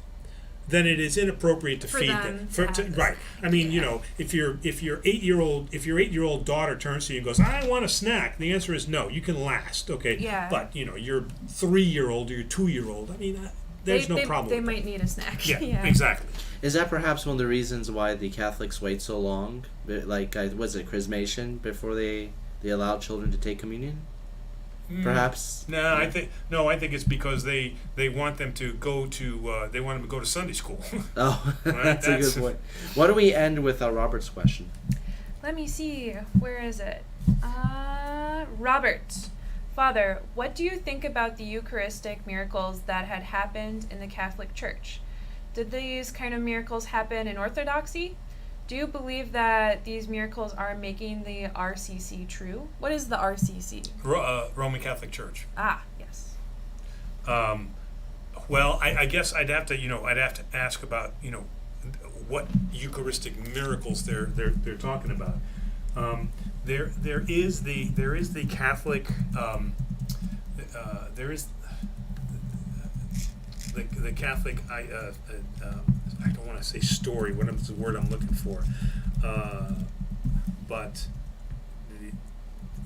then it is inappropriate to feed them. Right. I mean, if your 8-year-old daughter turns to you and goes, "I want a snack," the answer is no. You can last, okay? Yeah. But your 3-year-old or your 2-year-old, I mean, there's no problem. They with might need a snack. Yeah, exactly. Is that perhaps one of the reasons why the Catholics wait so long? Like, was it chrismation before they allowed children to take communion? Perhaps. No, I think it's because they want them to go to Sunday school. Oh, Right? that's a good point. Why don't we end with Robert's question? Let me see. Where is it? Robert. Father, what do you think about the Eucharistic miracles that had happened in the Catholic Church? Did these kind of miracles happen in Orthodoxy? Do you believe that these miracles are making the RCC true? What is the RCC? Roman Catholic Church. Ah, yes. Well, I guess I'd have to ask about what Eucharistic miracles they're talking about. There is the Catholic the Catholic I don't want to say story. What is the word I'm looking for? But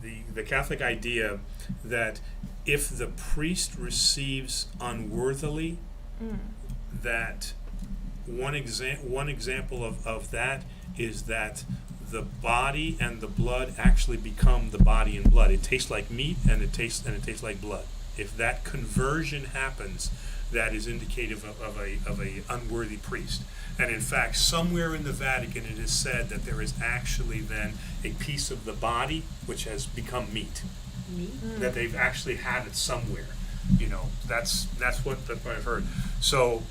the Catholic idea that if the priest receives unworthily, that one example of that is that the body and the blood actually become the body and blood. It tastes like meat and it tastes like blood. If that conversion happens, that is indicative of a unworthy priest. And in fact, somewhere in the Vatican it is said that there is actually then a piece of the body which has become meat. That they've actually had it somewhere. That's what I've heard. So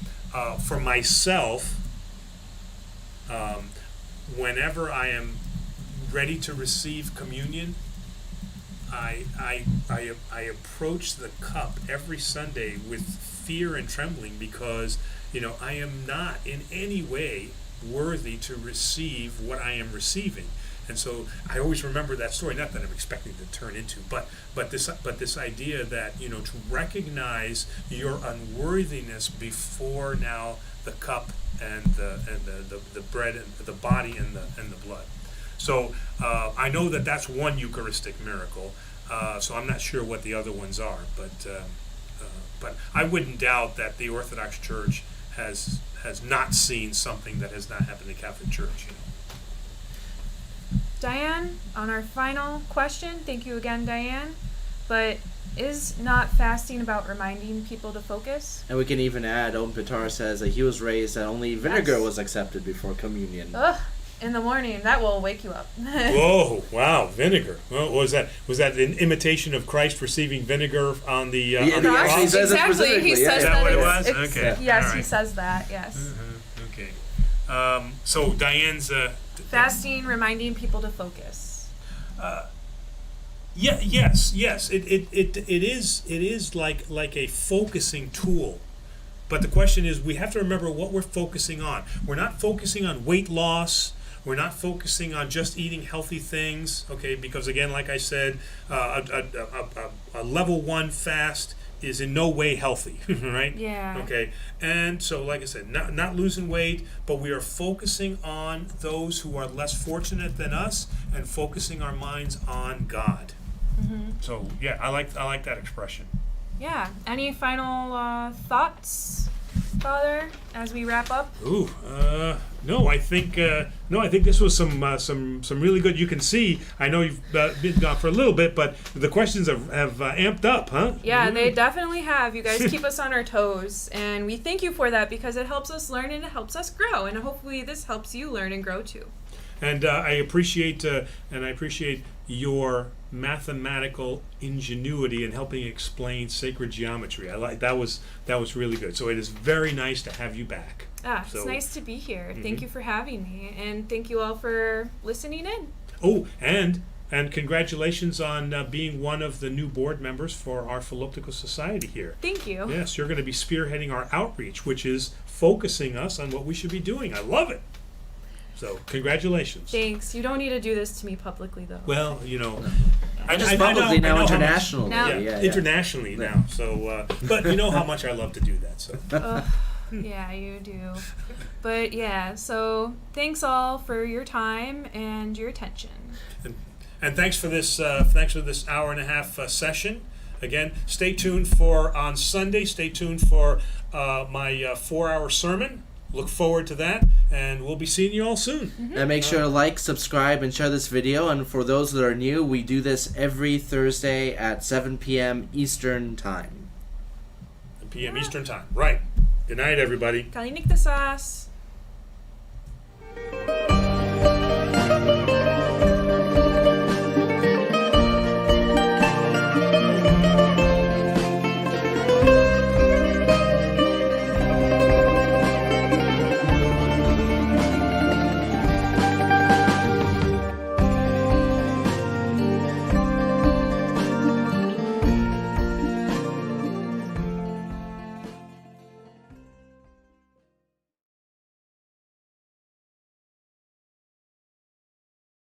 for myself, whenever I am ready to receive communion, I approach the cup every Sunday with fear and trembling because I am not in any way worthy to receive what I am receiving. And so I always remember that story. Not that I'm expecting to turn into, but this idea that, you know, to recognize your unworthiness before now the cup and the bread and the body and the blood. So I know that that's one Eucharistic miracle. So I'm not sure what the other ones are, but I wouldn't doubt that the Orthodox Church has not seen something that has not happened in the Catholic Church. You know. Diane, on our final question, thank you again, Diane. But is not fasting about reminding people to focus? And we can even add, Om Pitar says that he was raised that only vinegar Yes. was accepted before communion. Ugh, in the morning, that will wake you up. Whoa! Wow, vinegar. Well, was that an imitation of Christ receiving vinegar on the on the he actually cross? says it Exactly, specifically, he yeah. says Is that what it it's- was? it's- Okay, Yes, all he right. says that, yes. Okay. So Diane's Fasting, reminding people to focus. yes. It is like a focusing tool. But the question is, we have to remember what we're focusing on. We're not focusing on weight loss. We're not focusing on just eating healthy things, okay? Because again, like I said, a level 1 fast is in no way healthy, right? Yeah. Okay, and so like I said, not losing weight, but we are focusing on those who are less fortunate than us, and focusing our minds on God. So yeah, I like that expression. Yeah. Any final thoughts, Father, as we wrap up? Ooh, no, I think this was some really good. You can see, I know you've been gone for a little bit, but the questions have amped up, huh? Yeah, they definitely have. You guys keep us on our toes, and we thank you for that because it helps us learn and it helps us grow, and hopefully this helps you learn and grow too. And I appreciate your mathematical ingenuity in helping explain sacred geometry. I like that was really good. So it is very nice to have you back. It's So- nice to be here. Thank you for having me, and thank you all for listening in. Oh, and congratulations on being one of the new board members for our Philoptical Society here. Thank you. Yes, you're going to be spearheading our outreach, which is focusing us on what we should be doing. I love it. So, congratulations. Thanks. You don't need to do this to me publicly, though. Well, you know, Just I publicly, know now how much- internationally. Now- Yeah. internationally now. So, but you know how much I love to do that. So, Yeah, you do. But yeah, so thanks all for your time and your attention. and thanks for this hour and a half session. Again, stay tuned for on Sunday. Stay tuned for my 4-hour sermon. Look forward to that, and we'll be seeing you all soon. And make sure to like, subscribe, and share this video. And for those that are new, we do this every Thursday at 7 p.m. Eastern Time. PM Eastern Time. Right. Good night, everybody. Kalinik the sauce.